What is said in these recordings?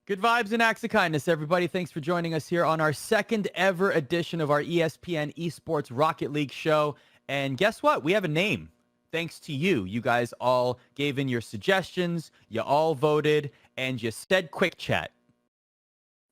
Good vibes and acts of kindness, everybody. Thanks for joining us here on our second ever edition of our ESPN Esports Rocket League show. And guess what? We have a name. Thanks to you. You guys all gave in your suggestions. You all voted and you said quick chat.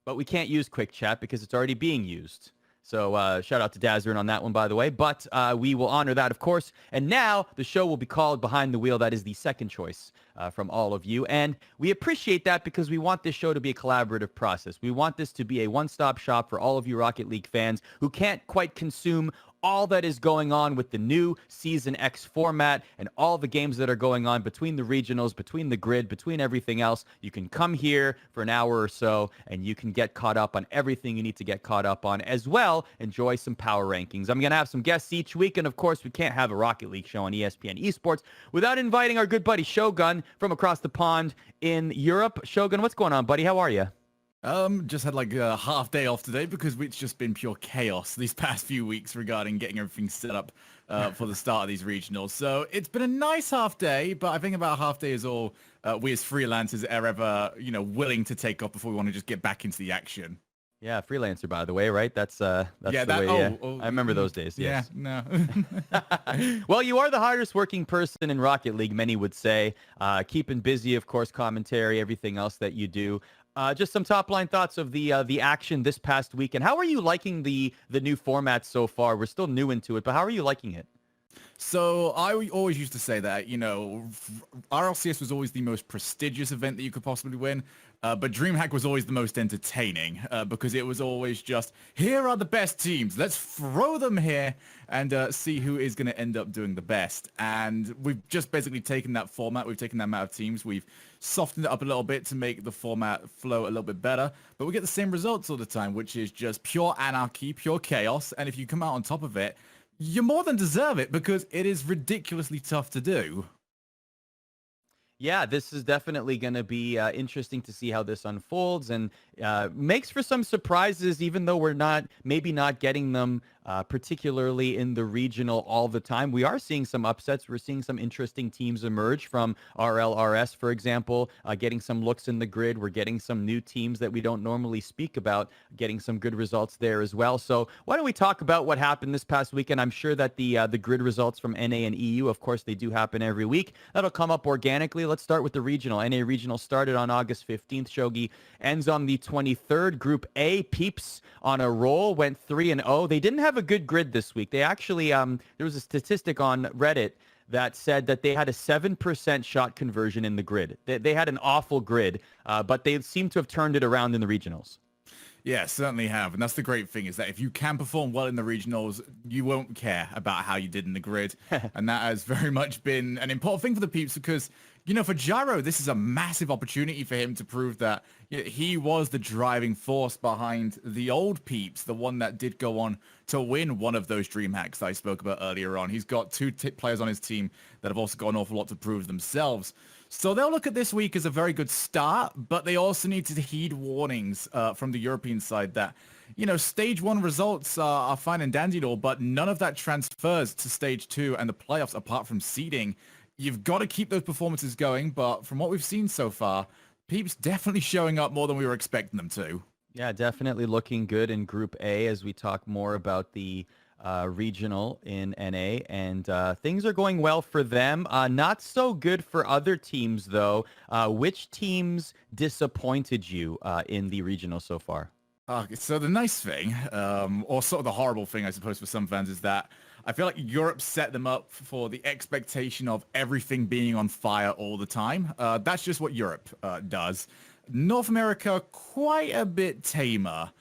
But we can't use quick chat because it's already being used. So shout out to Dazarin on that one, by the way. But we will honor that, of course. And now the show will be called Behind the Wheel. That is the second choice from all of you. And we appreciate that because we want this show to be a collaborative process. We want this to be a one-stop shop for all of you Rocket League fans who can't quite consume all that is going on with the new Season X format and all the games that are going on between the regionals, between the grid, between everything else. You can come here for an hour or so and you can get caught up on everything you need to get caught up on, as well enjoy some power rankings. I'm going to have some guests each week, and of course we can't have a Rocket League show on ESPN Esports without inviting our good buddy Shogun from across the pond in Europe. Shogun, what's going on, buddy? How are you? Just had like a half day off today because it's just been pure chaos these past few weeks regarding getting everything set up for the start of these regionals. So it's been a nice half day, but I think about half day is all we as freelancers are ever, willing to take off before we want to just get back into the action. Yeah, freelancer, by the way, right? That's the way. I remember those days. Yes. Yeah, no. Well, you are the hardest working person in Rocket League, many would say. Keeping busy, of course, commentary, everything else that you do. Just some top line thoughts of the action this past weekend. How are you liking the new format so far? We're still new into it, but how are you liking it? So always used to say that, RLCS was always the most prestigious event that you could possibly win. But DreamHack was always the most entertaining because it was always just, here are the best teams. Let's throw them here and see who is going to end up doing the best. And we've just basically taken that format. We've taken that amount of teams. We've softened it up a little bit to make the format flow a little bit better. But we get the same results all the time, which is just pure anarchy, pure chaos. And if you come out on top of it, you more than deserve it because it is ridiculously tough to do. Yeah, this is definitely going to be interesting to see how this unfolds, and makes for some surprises, even though we're maybe not getting them particularly in the regional all the time. We are seeing some upsets. We're seeing some interesting teams emerge from RLRS, for example, getting some looks in the grid. We're getting some new teams that we don't normally speak about, getting some good results there as well. So why don't we talk about what happened this past weekend? I'm sure that the grid results from NA and EU, of course, they do happen every week. That'll come up organically. Let's start with the regional. NA regional started on August 15th. Shogi ends on the 23rd. Group A, Peeps on a roll, went 3-0. They didn't have a good grid this week. They actually, there was a statistic on Reddit that said that they had a 7% shot conversion in the grid. They had an awful grid, but they seem to have turned it around in the regionals. Yeah, certainly have. And that's the great thing is that if you can perform well in the regionals, you won't care about how you did in the grid. And that has very much been an important thing for the Peeps because, for Gyro, this is a massive opportunity for him to prove that he was the driving force behind the old Peeps, the one that did go on to win one of those dream hacks that I spoke about earlier on. He's got two players on his team that have also got an awful lot to prove themselves. So they'll look at this week as a very good start, but they also need to heed warnings from the European side that, stage 1 results are fine and dandy and all, but none of that transfers to stage 2 and the playoffs apart from seeding. You've got to keep those performances going, but from what we've seen so far, Peeps definitely showing up more than we were expecting them to. Yeah, definitely looking good in Group A as we talk more about the regional in NA, and things are going well for them. Not so good for other teams, though. Which teams disappointed you in the regional so far? So the nice thing, or sort of the horrible thing, I suppose, for some fans is that I feel like Europe set them up for the expectation of everything being on fire all the time. That's just what Europe does. North America, quite a bit tamer.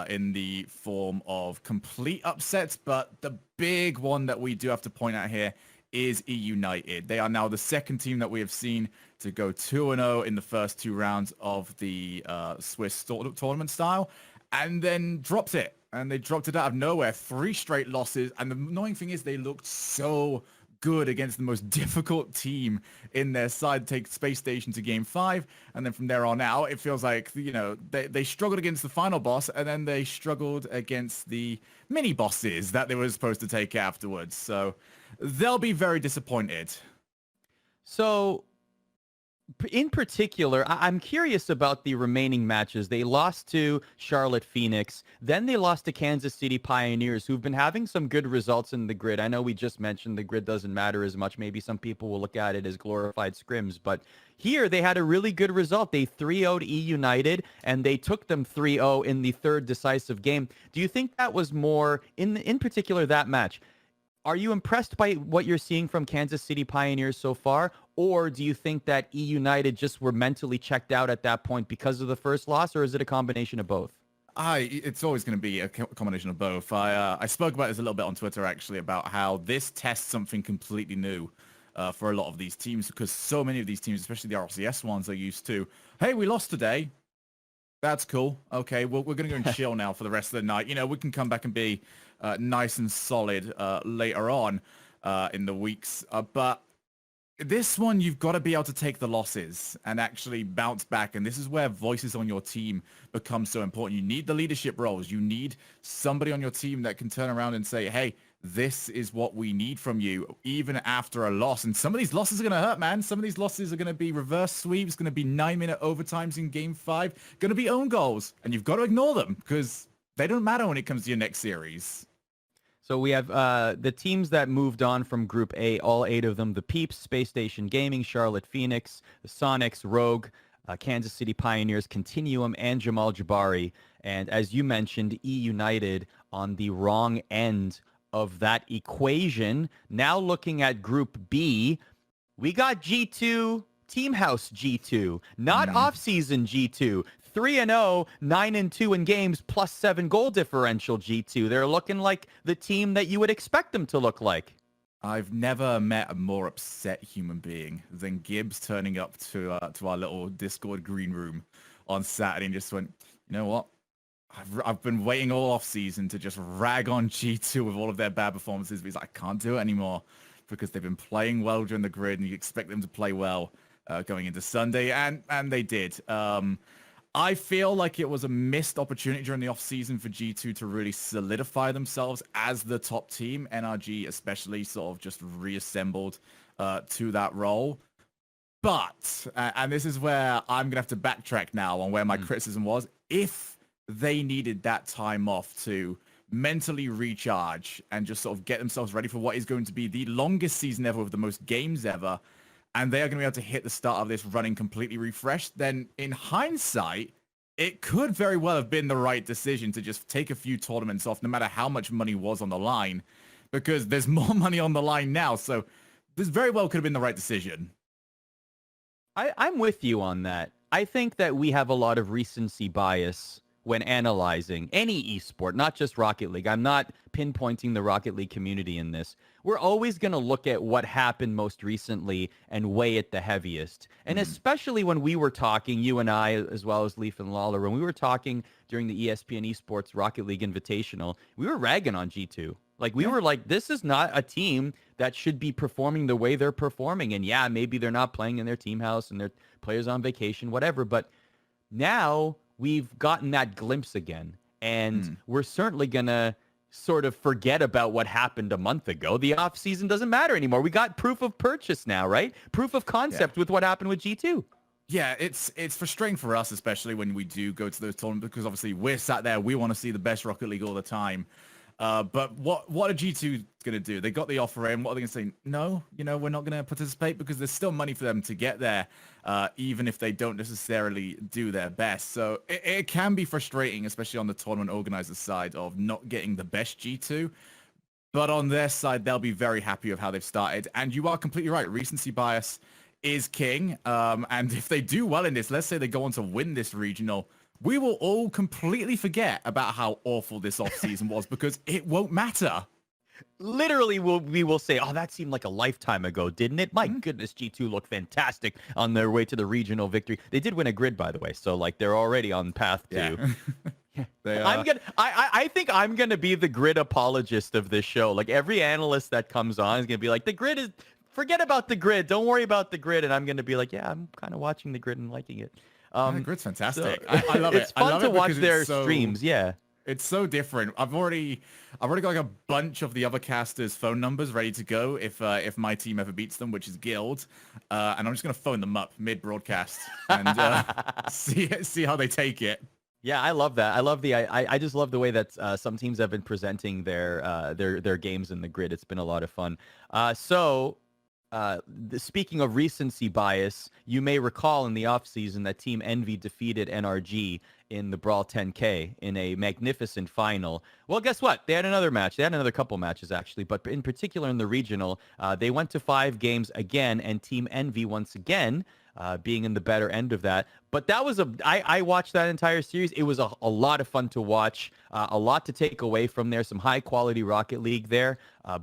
In the form of complete upsets, but the big one that we do have to point out here is E United. They are now the second team that we have seen to go 2-0 in the first 2 rounds of the Swiss tournament style, and then dropped it. And they dropped it out of nowhere, 3 straight losses. And the annoying thing is they looked so good against the most difficult team in their side, take Space Station to game 5, and then from there on out it feels like they struggled against the final boss, and then they struggled against the mini bosses that they were supposed to take afterwards. So they'll be very disappointed. So in particular, I'm curious about the remaining matches. They lost to Charlotte Phoenix. Then they lost to Kansas City Pioneers, who've been having some good results in the grid. I know we just mentioned the grid doesn't matter as much. Maybe some people will look at it as glorified scrims. But here, they had a really good result. They 3-0'd E United, and they took them 3-0 in the third decisive game. Do you think that was more, in particular, that match? Are you impressed by what you're seeing from Kansas City Pioneers so far? Or do you think that E United just were mentally checked out at that point because of the first loss? Or is it a combination of both? It's always going to be a combination of both. I spoke about this a little bit on Twitter, actually, about how this tests something completely new for a lot of these teams, because so many of these teams, especially the RLCS ones, are used to, hey, we lost today. That's cool. Okay, we're going to go and chill now for the rest of the night. We can come back and be nice and solid later on in the weeks. But this one, you've got to be able to take the losses and actually bounce back. And this is where voices on your team become so important. You need the leadership roles. You need somebody on your team that can turn around and say, hey, this is what we need from you, even after a loss. And some of these losses are going to hurt, man. Some of these losses are going to be reverse sweeps, going to be 9-minute overtimes in game 5, going to be own goals. And you've got to ignore them because they don't matter when it comes to your next series. So we have the teams that moved on from Group A, all 8 of them: the Peeps, Space Station Gaming, Charlotte Phoenix, the Sonics, Rogue, Kansas City Pioneers, Continuum, and Jamal Jabari. And as you mentioned, E United on the wrong end of that equation. Now looking at Group B, we got G2, Team House G2, not off-season G2. 3-0, 9-2 in games, +7 goal differential G2. They're looking like the team that you would expect them to look like. I've never met a more upset human being than Gibbs turning up to our little Discord green room on Saturday and just went, you know what? I've been waiting all off season to just rag on G2 with all of their bad performances, but he's like, I can't do it anymore because they've been playing well during the grid, and you expect them to play well going into Sunday, and they did. I feel like it was a missed opportunity during the off-season for G2 to really solidify themselves as the top team. NRG especially sort of just reassembled to that role. But, and this is where I'm going to have to backtrack now on where my criticism was, if they needed that time off to mentally recharge and just sort of get themselves ready for what is going to be the longest season ever with the most games ever, and they are going to be able to hit the start of this running completely refreshed, then in hindsight, it could very well have been the right decision to just take a few tournaments off, no matter how much money was on the line, because there's more money on the line now. So this very well could have been the right decision. I'm with you on that. I think that we have a lot of recency bias when analyzing any esport, not just Rocket League. I'm not pinpointing the Rocket League community in this. We're always going to look at what happened most recently and weigh it the heaviest. And especially when we were talking, you and I, as well as Leaf and Lawler, when we were talking during the ESPN Esports Rocket League Invitational, we were ragging on G2. Like, we were like, this is not a team that should be performing the way they're performing. And yeah, maybe they're not playing in their team house and their players on vacation, whatever. But now we've gotten that glimpse again. And we're certainly going to sort of forget about what happened a month ago. The off season doesn't matter anymore. We got proof of purchase now, right? Proof of concept with what happened with G2. Yeah, it's frustrating for us, especially when we do go to those tournaments, because obviously we're sat there, we want to see the best Rocket League all the time. But what are G2 going to do? They got the offer in. What are they going to say? No, we're not going to participate, because there's still money for them to get there, even if they don't necessarily do their best. So it can be frustrating, especially on the tournament organizer side, of not getting the best G2. But on their side, they'll be very happy with how they've started. And you are completely right. Recency bias is king. And if they do well in this, let's say they go on to win this regional, we will all completely forget about how awful this offseason was, because it won't matter. Literally, we will say, oh, that seemed like a lifetime ago, didn't it? My goodness, G2 looked fantastic on their way to the regional victory. They did win a grid, by the way, so like they're already on path to. Yeah. I think I'm gonna be the grid apologist of this show. Like, every analyst that comes on is gonna be like, the grid is, forget about the grid, don't worry about the grid, and I'm gonna be like, yeah, I'm kind of watching the grid and liking it. The grid's fantastic. So, I love it. It's fun to watch their streams. Yeah. It's so different. I've already got like a bunch of the other casters' phone numbers ready to go if my team ever beats them, which is Guild, and I'm just gonna phone them up mid-broadcast and see how they take it. Yeah, I love that. I just love the way that some teams have been presenting their games in the grid. It's been a lot of fun. Speaking of recency bias, you may recall in the offseason that Team Envy defeated NRG in the Brawl 10K in a magnificent final. Well, guess what? They had another match. They had another couple matches, actually, but in particular in the regional, they went to 5 games again, and Team Envy once again being in the better end of that. But that was I watched that entire series. It was a lot of fun to watch, a lot to take away from there, some high quality Rocket League there.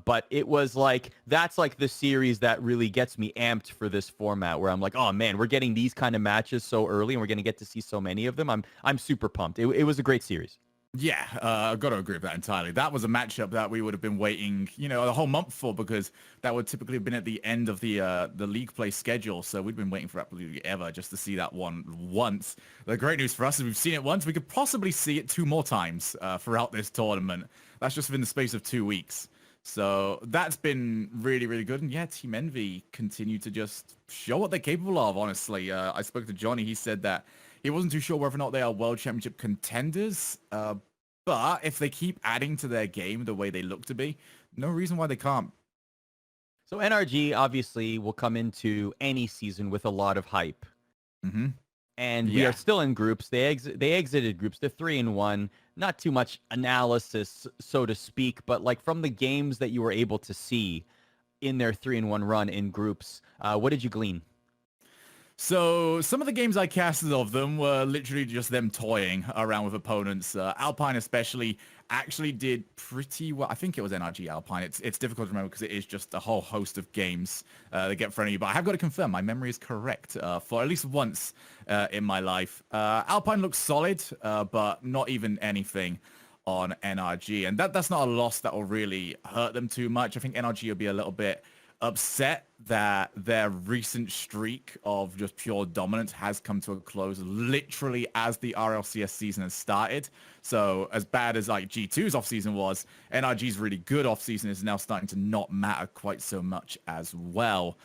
But it was like, that's like the series that really gets me amped for this format, where I'm like, oh man, we're getting these kind of matches so early and we're going to get to see so many of them. I'm super pumped. It was a great series. Yeah, I've got to agree with that entirely. That was a matchup that we would have been waiting, a whole month for, because that would typically have been at the end of the league play schedule. So we'd been waiting for absolutely ever just to see that one once. The great news for us is we've seen it once. We could possibly see it 2 more times throughout this tournament. That's just within the space of 2 weeks. So that's been really, really good. And yeah, Team Envy continue to just show what they're capable of, honestly. I spoke to Johnny. He said that he wasn't too sure whether or not they are World Championship contenders, but if they keep adding to their game the way they look to be, no reason why they can't. So NRG obviously will come into any season with a lot of hype. And we are still in groups. They exited groups. They're 3-1. not too much analysis, so to speak, but like from the games that you were able to see in their 3-1 run in groups, what did you glean? So some of the games I casted of them were literally just them toying around with opponents. Alpine especially actually did pretty well. I think it was NRG Alpine. It's difficult to remember because it is just a whole host of games that get thrown at you. But I have got to confirm my memory is correct for at least once in my life. Alpine looks solid, but not even anything on NRG. And that's not a loss that will really hurt them too much. I think NRG will be a little bit upset that their recent streak of just pure dominance has come to a close literally as the RLCS season has started. So as bad as like G2's offseason was, NRG's really good offseason is now starting to not matter quite so much as well.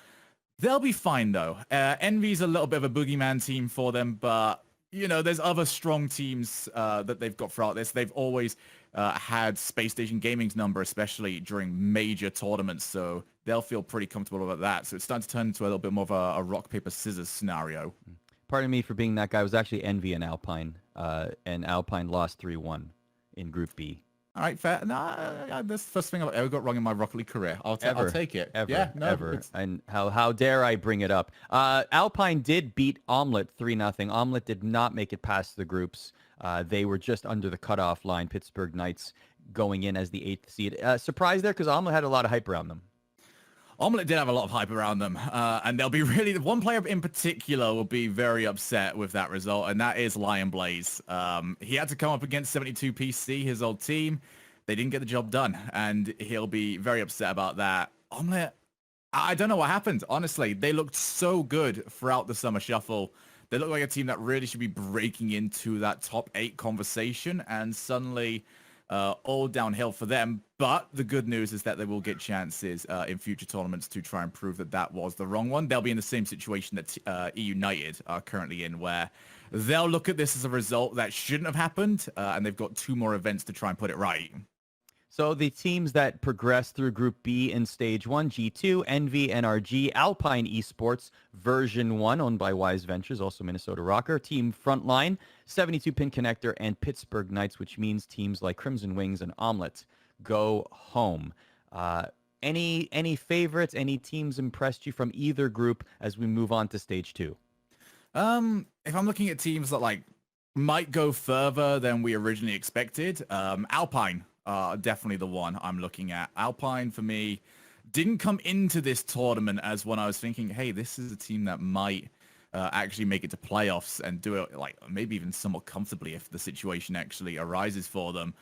They'll be fine though. Envy's a little bit of a boogeyman team for them, but you know, there's other strong teams that they've got throughout this. They've always had Space Station Gaming's number, especially during major tournaments. So they'll feel pretty comfortable about that. So it's starting to turn into a little bit more of a rock, paper, scissors scenario. Pardon me for being that guy. It was actually Envy and Alpine lost 3-1 in Group B. All right, fair. No, that's the first thing I've ever got wrong in my Rocket League career. I'll take it. Ever. And how dare I bring it up? Alpine did beat Omelette 3-0. Omelette did not make it past the groups. They were just under the cutoff line. Pittsburgh Knights going in as the 8th seed. Surprise there because Omelette had a lot of hype around them. Omelette did have a lot of hype around them, and they'll be really, one player in particular will be very upset with that result, and that is Lion Blaze. He had to come up against 72 PC, his old team. They didn't get the job done, and he'll be very upset about that. Omelette, I don't know what happened, honestly. They looked so good throughout the Summer Shuffle. They look like a team that really should be breaking into that top 8 conversation, and suddenly all downhill for them. But the good news is that they will get chances in future tournaments to try and prove that that was the wrong one. They'll be in the same situation that E United are currently in, where they'll look at this as a result that shouldn't have happened, and they've got 2 more events to try and put it right. So the teams that progressed through Group B in Stage 1, G2, Envy, NRG, Alpine Esports, Version 1, owned by Wise Ventures, also Minnesota Rocker, Team Frontline, 72-Pin Connector, and Pittsburgh Knights, which means teams like Crimson Wings and Omelette go home. Any favorites, any teams impressed you from either group as we move on to Stage 2? If I'm looking at teams that like might go further than we originally expected, Alpine. Definitely the one I'm looking at. Alpine, for me, didn't come into this tournament as one I was thinking, hey, this is a team that might actually make it to playoffs and do it like maybe even somewhat comfortably if the situation actually arises for them.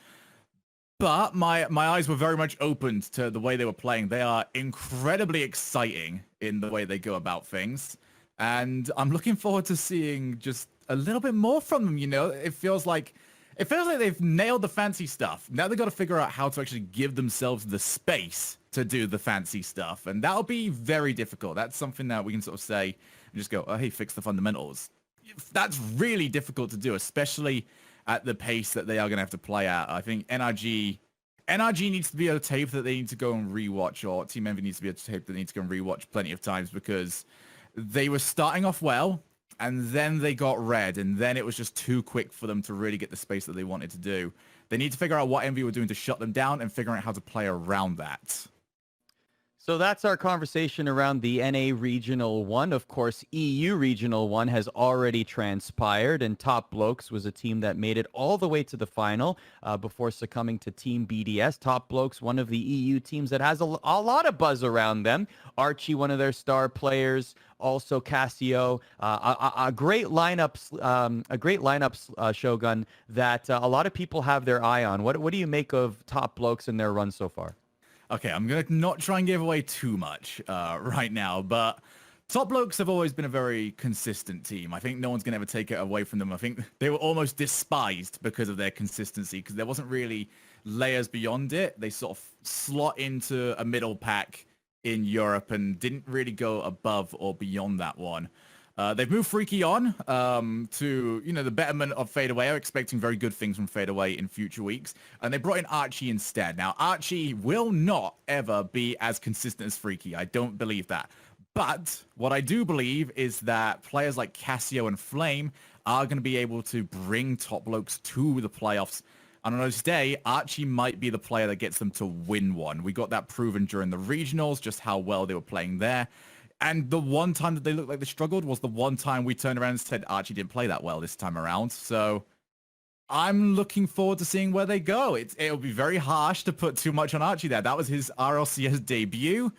But my eyes were very much opened to the way they were playing. They are incredibly exciting in the way they go about things. And I'm looking forward to seeing just a little bit more from them, you know? It feels like they've nailed the fancy stuff. Now they've got to figure out how to actually give themselves the space to do the fancy stuff. And that'll be very difficult. That's something that we can sort of say and just go, oh, hey, fix the fundamentals. That's really difficult to do, especially at the pace that they are going to have to play at. I think NRG needs to be a tape that they need to go and rewatch, or Team Envy needs to be a tape that they need to go and rewatch plenty of times, because they were starting off well, and then they got red, and then it was just too quick for them to really get the space that they wanted to do. They need to figure out what Envy were doing to shut them down and figure out how to play around that. So that's our conversation around the NA Regional 1. Of course, EU Regional 1 has already transpired, and Top Blokes was a team that made it all the way to the final before succumbing to Team BDS. Top Blokes, one of the EU teams that has a lot of buzz around them. Archie, one of their star players, also Cassio, a great lineup, Shogun, that a lot of people have their eye on. What do you make of Top Blokes and their run so far? Okay, I'm going to not try and give away too much right now, but Top Blokes have always been a very consistent team. I think no one's going to ever take it away from them. I think they were almost despised because of their consistency, because there wasn't really layers beyond it. They sort of slot into a middle pack in Europe and didn't really go above or beyond that one. They've moved Freaky on to, the betterment of Fadeaway. I'm expecting very good things from Fadeaway in future weeks. And they brought in Archie instead. Now, Archie will not ever be as consistent as Freaky. I don't believe that. But what I do believe is that players like Cassio and Flame are going to be able to bring Top Blokes to the playoffs And on those day, Archie might be the player that gets them to win one. We got that proven during the regionals, just how well they were playing there. And the one time that they looked like they struggled was the one time we turned around and said Archie didn't play that well this time around. So I'm looking forward to seeing where they go. It'll be very harsh to put too much on Archie there. That was his RLCS debut.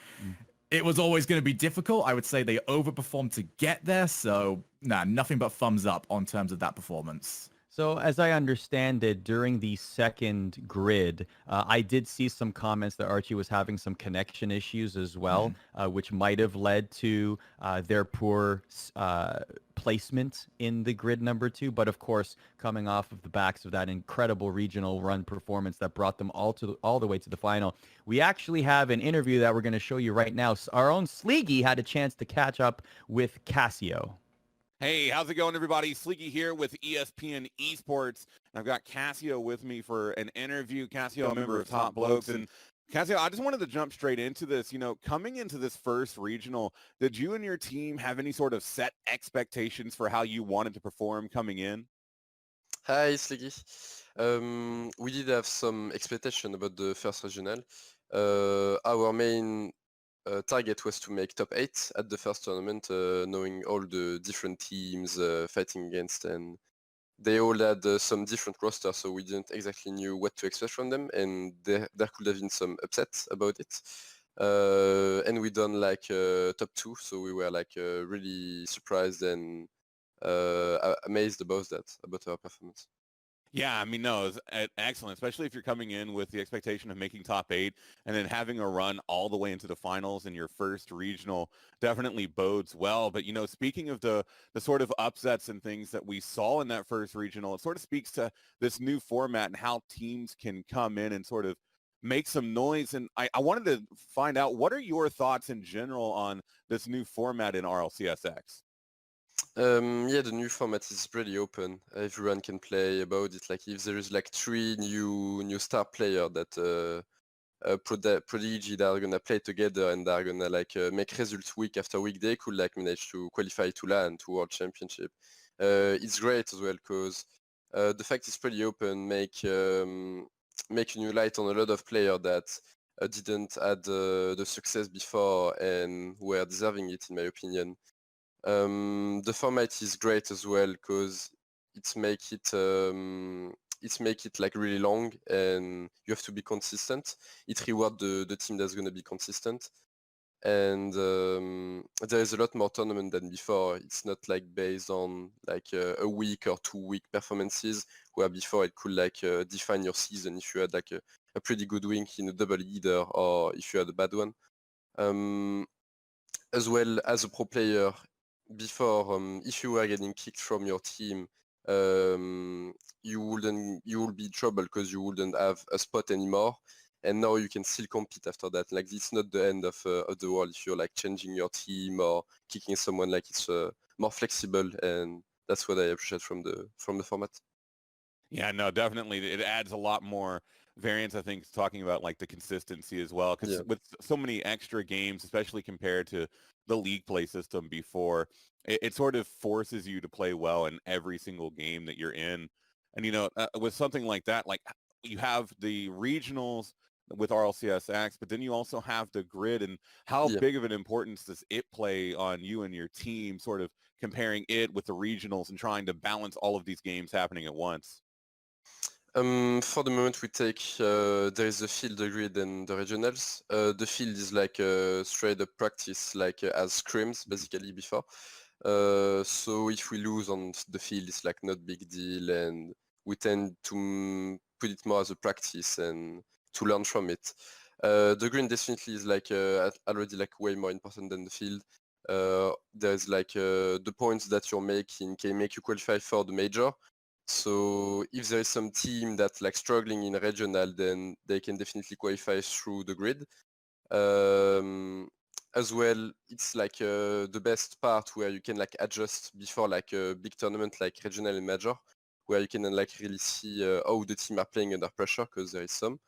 It was always going to be difficult. I would say they overperformed to get there. So, nothing but thumbs up on terms of that performance. So as I understand it, during the second grid, I did see some comments that Archie was having some connection issues as well, which might have led to their poor placement in the grid number 2. But of course, coming off of the backs of that incredible regional run performance that brought them all the way to the final, we actually have an interview that we're going to show you right now. Our own Sleegi had a chance to catch up with Cassio. Hey, how's it going, everybody? Sleegi here with ESPN Esports. I've got Cassio with me for an interview. Cassio, a member of Top Blokes. And Cassio, I just wanted to jump straight into this. You know, coming into this first regional, did you and your team have any sort of set expectations for how you wanted to perform coming in? Hi, Sleegi. We did have some expectation about the first regional. Our main target was to make top 8 at the first tournament, knowing all the different teams fighting against, and they all had some different rosters, so we didn't exactly knew what to expect from them, and there could have been some upsets about it. And we done like top 2, so we were like really surprised and amazed about our performance. Yeah, I mean, no, it's excellent, especially if you're coming in with the expectation of making top 8 and then having a run all the way into the finals in your first regional definitely bodes well. But, you know, speaking of the sort of upsets and things that we saw in that first regional, it sort of speaks to this new format and how teams can come in and sort of make some noise. And I wanted to find out, what are your thoughts in general on this new format in RLCS X? Yeah, the new format is pretty open. Everyone can play about it. Like if there is like 3 new star player that prodigy that are gonna play together and are gonna like make results week after week, they could like manage to qualify to LAN, to World Championship. It's great as well because the fact it's pretty open make a new light on a lot of players that didn't had the success before and were deserving it, in my opinion. The format is great as well because it's make it like really long and you have to be consistent. It reward the team that's gonna be consistent, and there is a lot more tournament than before. It's not like based on like a week or 2-week performances, where before it could like define your season if you had like a pretty good week in a double header or if you had a bad one. As well as a pro player, before if you were getting kicked from your team, you will be in trouble because you wouldn't have a spot anymore, and now you can still compete after that. Like it's not the end of the world if you're like changing your team or kicking someone. Like it's more flexible, and that's what I appreciate from the format. Yeah, no, definitely. It adds a lot more variance, I think, talking about like the consistency as well. Because with so many extra games, especially compared to the league play system before, it sort of forces you to play well in every single game that you're in. And, you know, with something like that, like you have the regionals with RLCS X, but then you also have the grid. And how big of an importance does it play on you and your team, sort of comparing it with the regionals and trying to balance all of these games happening at once? For the moment, we take there is the field, the grid, and the regionals. The field is like straight up practice, like as scrims basically before. So if we lose on the field, it's like not big deal, and we tend to put it more as a practice and to learn from it. The grid definitely is like already like way more important than the field. There's like the points that you're making can make you qualify for the major. So if there is some team that's like struggling in regional, then they can definitely qualify through the grid. As well, it's like the best part where you can like adjust before like a big tournament like regional and major, where you can like really see how the team are playing under pressure, because there is some.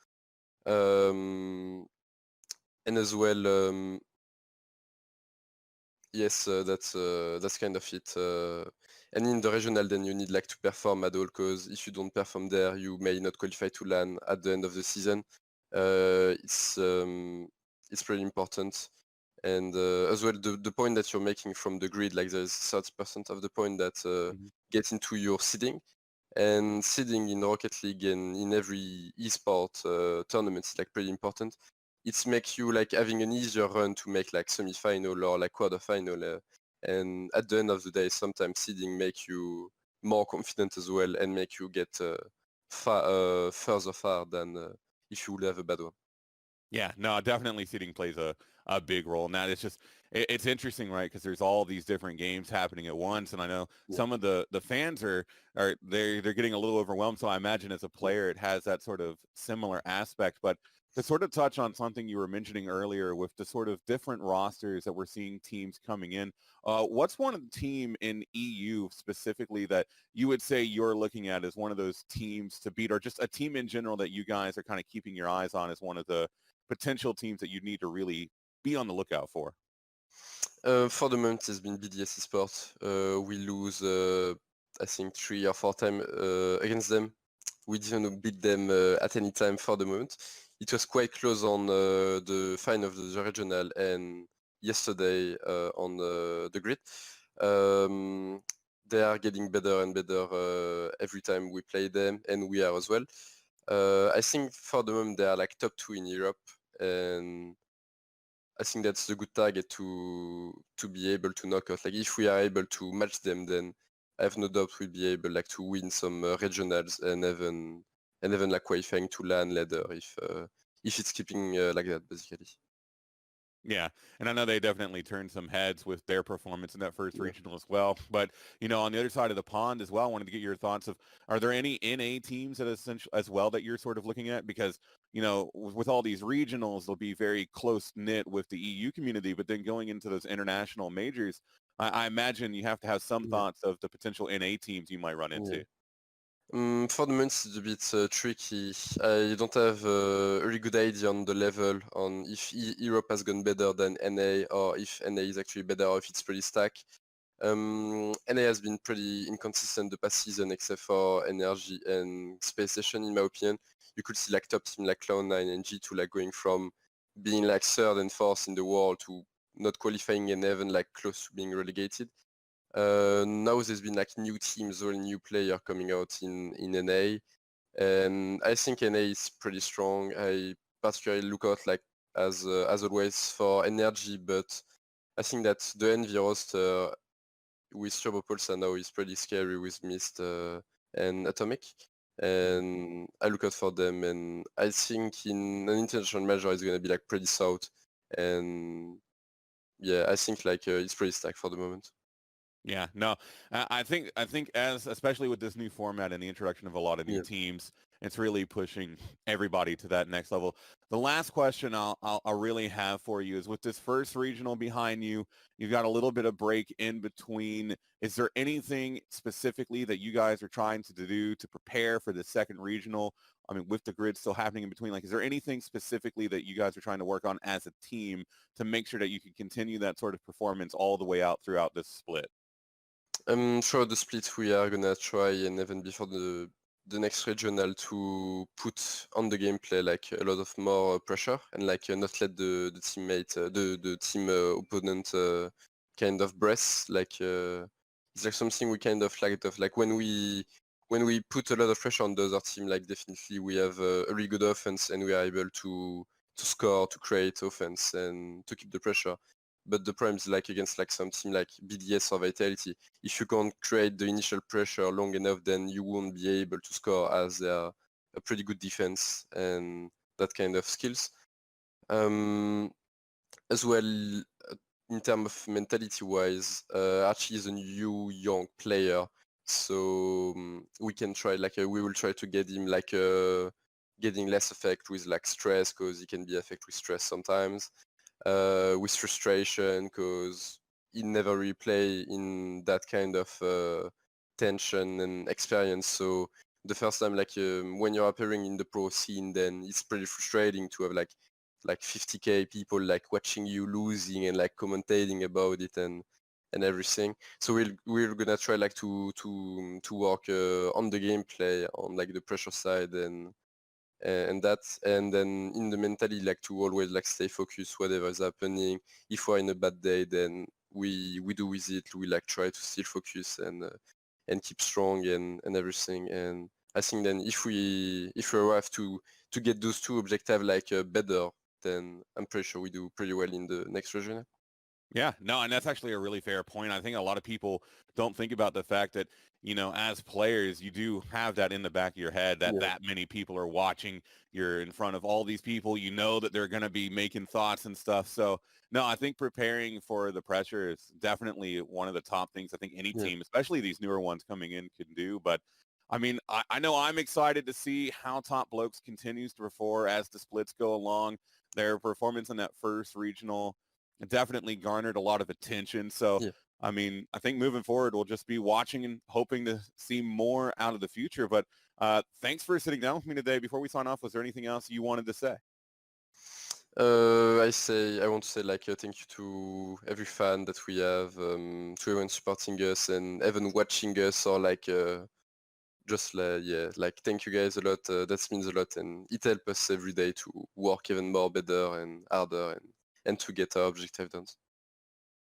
And as well, Yes, that's kind of it. And in the regional, then you need like to perform at all, because if you don't perform there, you may not qualify to LAN at the end of the season. It's pretty important. And as well, the point that you're making from the grid, like there's 30% of the point that get into your seeding. And seeding in Rocket League and in every esport tournament is like pretty important. It makes you like having an easier run to make like semi-final or like quarterfinal. And at the end of the day, sometimes seeding make you more confident as well and make you get further far than if you would have a bad one. Yeah, no, definitely seeding plays a big role. Now it's just it's interesting, right? Because there's all these different games happening at once, and I know some of the fans are they're getting a little overwhelmed. So I imagine as a player, it has that sort of similar aspect. But to sort of touch on something you were mentioning earlier with the sort of different rosters that we're seeing teams coming in, what's one team in EU specifically that you would say you're looking at as one of those teams to beat, or just a team in general that you guys are kind of keeping your eyes on as one of the potential teams that you need to really be on the lookout for? For the moment, it's been BDS Esports. We lose, I think, 3 or 4 times against them. We didn't beat them at any time for the moment. It was quite close on the final of the regional and yesterday on the grid. They are getting better and better every time we play them, and we are as well. I think for the moment they are like top 2 in Europe, and I think that's a good target to be able to knock out. Like if we are able to match them, then I have no doubt we'll be able like to win some regionals and even like qualifying to LAN later if it's keeping like that basically. Yeah, and I know they definitely turned some heads with their performance in that first regional as well. But, you know, on the other side of the pond as well, I wanted to get your thoughts of, are there any NA teams that as well that you're sort of looking at? Because, you know, with all these regionals, they'll be very close-knit with the EU community, but then going into those international majors, I imagine you have to have some thoughts of the potential NA teams you might run into. For the moment, it's a bit tricky. I don't have a really good idea on the level on if Europe has gone better than NA, or if NA is actually better, or if it's pretty stacked. NA has been pretty inconsistent the past season, except for Energy and Space Station, in my opinion. You could see like top team like Cloud9 and G2 like going from being like 3rd and 4th in the world to not qualifying and even like close to being relegated. Now there's been like new teams or new player coming out in NA, and I think NA is pretty strong. I particularly look out like as always for Energy, but I think that the Envy roster with Turbo Pulsar now is pretty scary with Mist and Atomic, and I look out for them. And I think in an international major it's gonna be like pretty south, and yeah, I think like it's pretty stacked for the moment. Yeah, no, I think as especially with this new format and the introduction of a lot of new Yeah. teams, it's really pushing everybody to that next level. The last question I'll really have for you is, with this first regional behind you, you've got a little bit of break in between. Is there anything specifically that you guys are trying to do to prepare for the second regional? I mean, with the grid still happening in between, like, is there anything specifically that you guys are trying to work on as a team to make sure that you can continue that sort of performance all the way out throughout this split? I'm sure the split we are gonna try, and even before the next regional, to put on the gameplay like a lot of more pressure, and like not let the teammate the team opponent kind of breath. Like it's like something we kind of like when we put a lot of pressure on the other team, like definitely we have a really good offense and we are able to score, to create offense and to keep the pressure. But the problem is like against like some team like BDS or Vitality, if you can't create the initial pressure long enough, then you won't be able to score, as they are a pretty good defense and that kind of skills. As well, in terms of mentality-wise, Archie is a new young player, so we can try like we will try to get him like getting less effect with like stress, because he can be affected with stress sometimes. With frustration, because he never really play in that kind of tension and experience. So the first time, like when you're appearing in the pro scene, then it's pretty frustrating to have like like 50K people like watching you losing and like commentating about it and everything. So we're gonna try like to work on the gameplay, on like the pressure side and that, and then in the mentally like to always like stay focused whatever is happening. If we're in a bad day, then we do with it. We like try to still focus and keep strong and everything. And I think then if we arrive to get those two objectives like better, then I'm pretty sure we do pretty well in the next region. Yeah, no, and that's actually a really fair point. I think a lot of people don't think about the fact that, you know, as players, you do have that in the back of your head that that many people are watching. You're in front of all these people. You know that they're going to be making thoughts and stuff. So, no, I think preparing for the pressure is definitely one of the top things I think any team, especially these newer ones coming in, can do. But, I mean, I know I'm excited to see how Top Blokes continues to perform as the splits go along. Their performance in that first regional definitely garnered a lot of attention. So, I mean, I think moving forward, we'll just be watching and hoping to see more out of the future. But thanks for sitting down with me today. Before we sign off, was there anything else you wanted to say? I want to say like thank you to every fan that we have, to everyone supporting us and even watching us, or like just like thank you guys a lot. That means a lot, and it helps us every day to work even more better and harder and to get our objective done.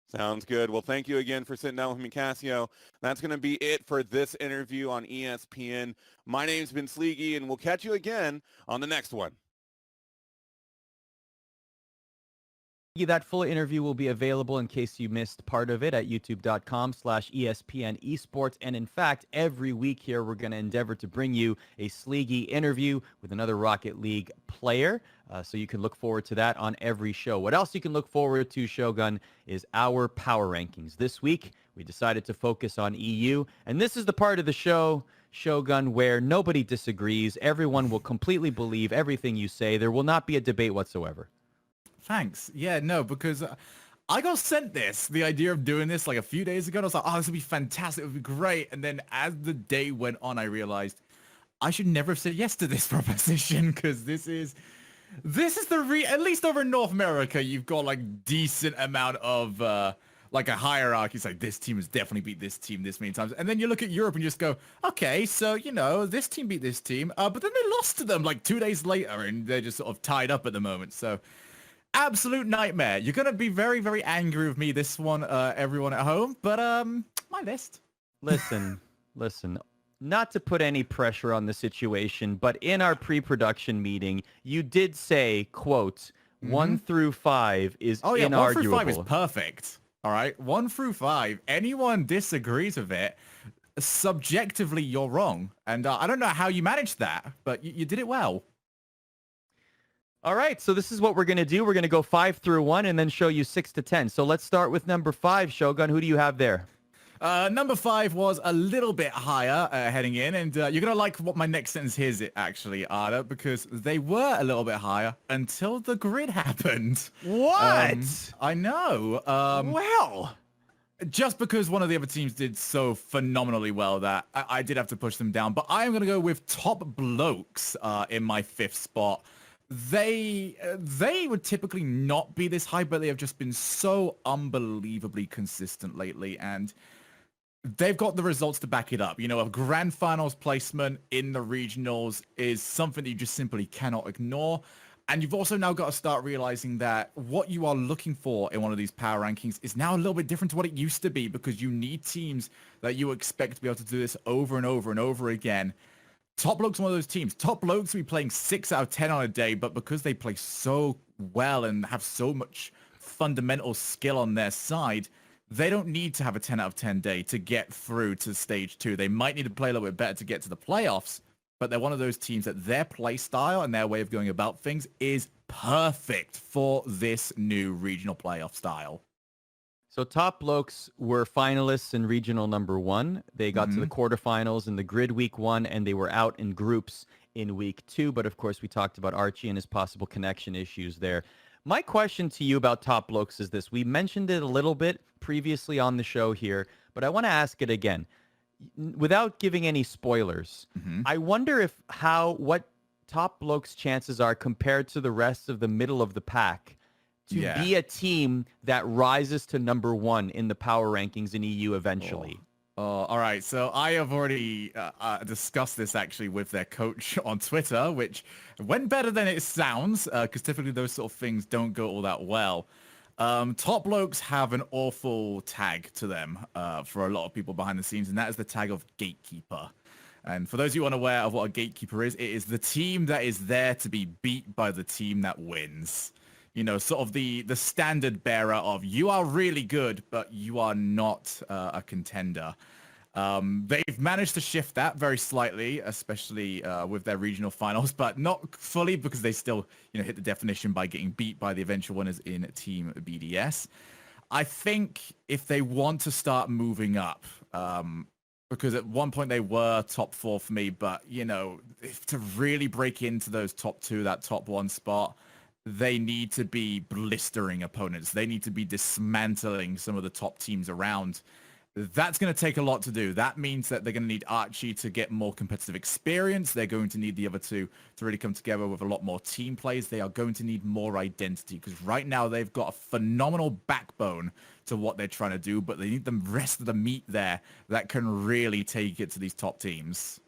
Sounds good. Well, thank you again for sitting down with me, Cassio. That's going to be it for this interview on ESPN. My name's been Sleegi, and we'll catch you again on the next one. That full interview will be available in case you missed part of it at youtube.com/ESPN Esports. And in fact, every week here, we're going to endeavor to bring you a Sleegi interview with another Rocket League player. So you can look forward to that on every show. What else you can look forward to, Shogun, is our power rankings. This week, we decided to focus on EU. And this is the part of the show, Shogun, where nobody disagrees. Everyone will completely believe everything you say. There will not be a debate whatsoever. Thanks. Yeah, no, because I got sent the idea of doing this like a few days ago. And I was like, oh, this would be fantastic. It would be great. And then as the day went on, I realized I should never have said yes to this proposition, because this is at least over in North America, you've got like decent amount of like a hierarchy. It's like this team has definitely beat this team this many times. And then you look at Europe and you just go, okay, so, you know, this team beat this team. But then they lost to them like 2 days later and they're just sort of tied up at the moment. So absolute nightmare. You're going to be very, very angry with me this one, everyone at home. But my list. Listen. Not to put any pressure on the situation, but in our pre-production meeting, you did say, quote, 1 through 5 is inarguable. 1 through 5 is perfect. All right, 1 through 5. Anyone disagrees with it, subjectively, you're wrong. And I don't know how you managed that, but you did it well. All right, so this is what we're going to do. We're going to go 5 through 1 and then show you 6 to 10. So let's start with number 5, Shogun. Who do you have there? Number 5 was a little bit higher heading in, and you're going to like what my next sentence is, actually, Arda, because they were a little bit higher until the grid happened. What? I know. Well, just because one of the other teams did so phenomenally well that I did have to push them down, but I am going to go with Top Blokes in my 5th spot. They would typically not be this high, but they have just been so unbelievably consistent lately, and they've got the results to back it up. You know, a grand finals placement in the regionals is something that you just simply cannot ignore. And you've also now got to start realizing that what you are looking for in one of these power rankings is now a little bit different to what it used to be, because you need teams that you expect to be able to do this over and over and over again. Top Blokes one of those teams. Top Blokes will be playing 6 out of 10 on a day, but because they play so well and have so much fundamental skill on their side, they don't need to have a 10 out of 10 day to get through to stage 2. They might need to play a little bit better to get to the playoffs, but they're one of those teams that their play style and their way of going about things is perfect for this new regional playoff style. So Top Blokes were finalists in regional number 1. They got to the quarterfinals in the grid week 1, and they were out in groups in week 2. But of course, we talked about Archie and his possible connection issues there. My question to you about Top Blokes is this. We mentioned it a little bit previously on the show here, but I want to ask it again. Without giving any spoilers, I wonder what Top Blokes' chances are, compared to the rest of the middle of the pack, to be a team that rises to number 1 in the power rankings in EU eventually? All right. So I have already discussed this actually with their coach on Twitter, which went better than it sounds, because typically those sort of things don't go all that well. Top Blokes have an awful tag to them for a lot of people behind the scenes, and that is the tag of gatekeeper. And for those of you unaware of what a gatekeeper is, it is the team that is there to be beat by the team that wins. You know, sort of the standard bearer of, you are really good, but you are not a contender. They've managed to shift that very slightly, especially with their regional finals, but not fully, because they still, hit the definition by getting beat by the eventual winners in Team BDS. I think if they want to start moving up, because at one point they were top 4 for me, but, if to really break into those top 2, that top 1 spot, they need to be blistering opponents. They need to be dismantling some of the top teams around. That's going to take a lot to do. That means that they're going to need Archie to get more competitive experience. They're going to need the other two to really come together with a lot more team plays. They are going to need more identity, because right now they've got a phenomenal backbone to what they're trying to do, but they need the rest of the meat there that can really take it to these top teams.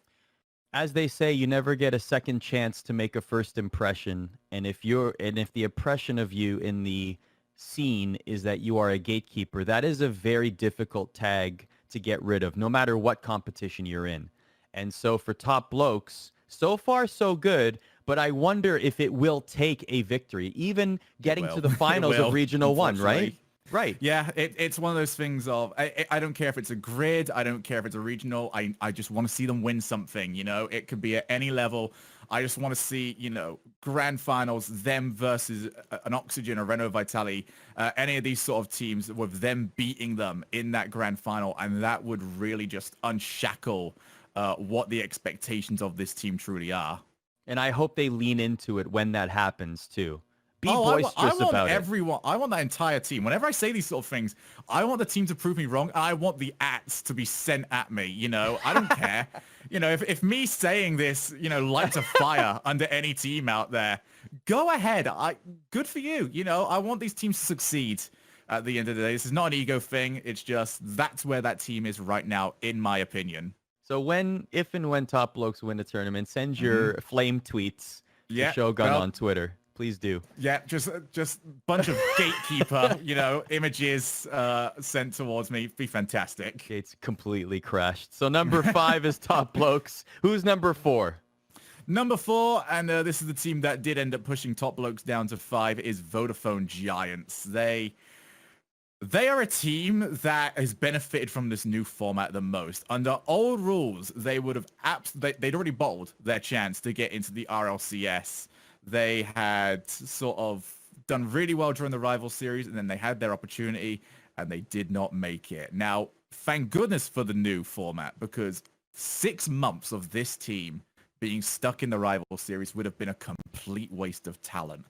As they say, you never get a second chance to make a first impression. And if the impression of you in the scene is that you are a gatekeeper, that is a very difficult tag to get rid of, no matter what competition you're in. And so for Top Blokes, so far so good, but I wonder if it will take a victory, even getting to the finals of Regional 1, right? Right. Yeah, it's one of those things of, I don't care if it's a grid, I don't care if it's a regional, I just want to see them win something, it could be at any level. I just want to see, grand finals, them versus an Oxygen, a Renault Vitali, any of these sort of teams with them beating them in that grand final, and that would really just unshackle what the expectations of this team truly are. And I hope they lean into it when that happens too. Be boisterous about everyone. I want that entire team. Whenever I say these sort of things, I want the team to prove me wrong. I want the ats to be sent at me. I don't care. If me saying this, lights a fire under any team out there, go ahead. Good for you. I want these teams to succeed at the end of the day. This is not an ego thing. It's just that's where that team is right now, in my opinion. So if and when Top Blokes win the tournament, send your flame tweets to Shogun on Twitter. Please do. Yeah, just bunch of gatekeeper, images sent towards me. Be fantastic. It's completely crashed. So number 5 is Top Blokes. Who's number 4? Number 4, and this is the team that did end up pushing Top Blokes down to 5, is Vodafone Giants. They are a team that has benefited from this new format the most. Under old rules, they would have they'd already bottled their chance to get into the RLCS. They had sort of done really well during the rival series, and then they had their opportunity, and they did not make it. Now, thank goodness for the new format, because 6 months of this team being stuck in the rival series would have been a complete waste of talent.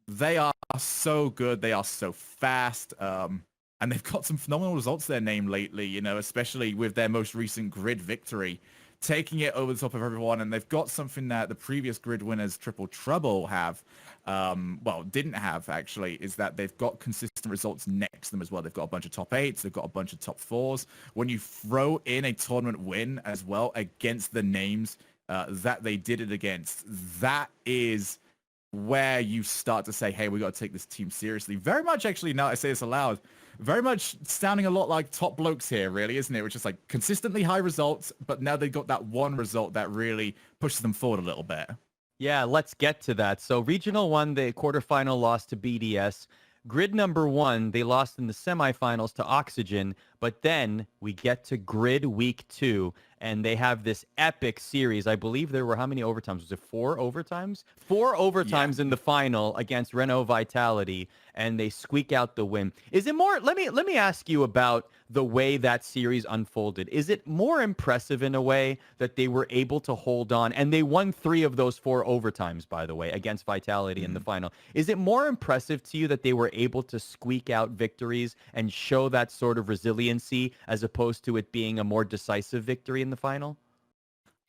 They are so good. They are so fast. And they've got some phenomenal results to their name lately, especially with their most recent grid victory, taking it over the top of everyone. And they've got something that the previous grid winners, Triple Trouble, didn't have, actually, is that they've got consistent results next to them as well. They've got a bunch of top 8s. They've got a bunch of top 4s. When you throw in a tournament win as well against the names that they did it against, that is where you start to say, hey, we got to take this team seriously. Very much, actually, now I say this aloud, very much sounding a lot like Top Blokes here, really, isn't it? Which is like consistently high results, but now they've got that one result that really pushes them forward a little bit. Yeah, let's get to that. So Regional 1, the quarterfinal loss to BDS. Grid number 1, they lost in the semifinals to Oxygen, but then we get to Grid Week 2, and they have this epic series. I believe there were how many overtimes? Was it 4 overtimes? 4 overtimes in the final against Renault Vitality, and they squeak out the win. Is it more? Let me ask you about the way that series unfolded. Is it more impressive in a way that they were able to hold on, and they won 3 of those 4 overtimes, by the way, against Vitality in the final? Is it more impressive to you that they were able to squeak out victories and show that sort of resiliency as opposed to it being a more decisive victory in the final?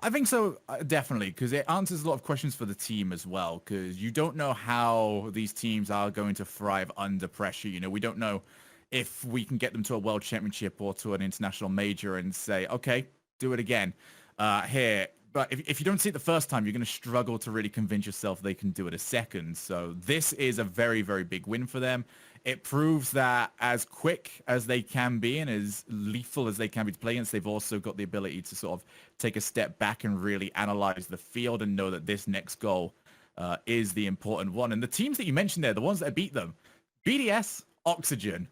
I think so, definitely, because it answers a lot of questions for the team as well, because you don't know how these teams are going to thrive under pressure. You know, we don't know if we can get them to a world championship or to an international major and say, okay, do it again here. But if you don't see it the first time, you're going to struggle to really convince yourself they can do it a second. So this is a very, very big win for them. It proves that as quick as they can be and as lethal as they can be to play against, they've also got the ability to sort of take a step back and really analyze the field and know that this next goal is the important one. And the teams that you mentioned there, the ones that beat them, BDS, Oxygen,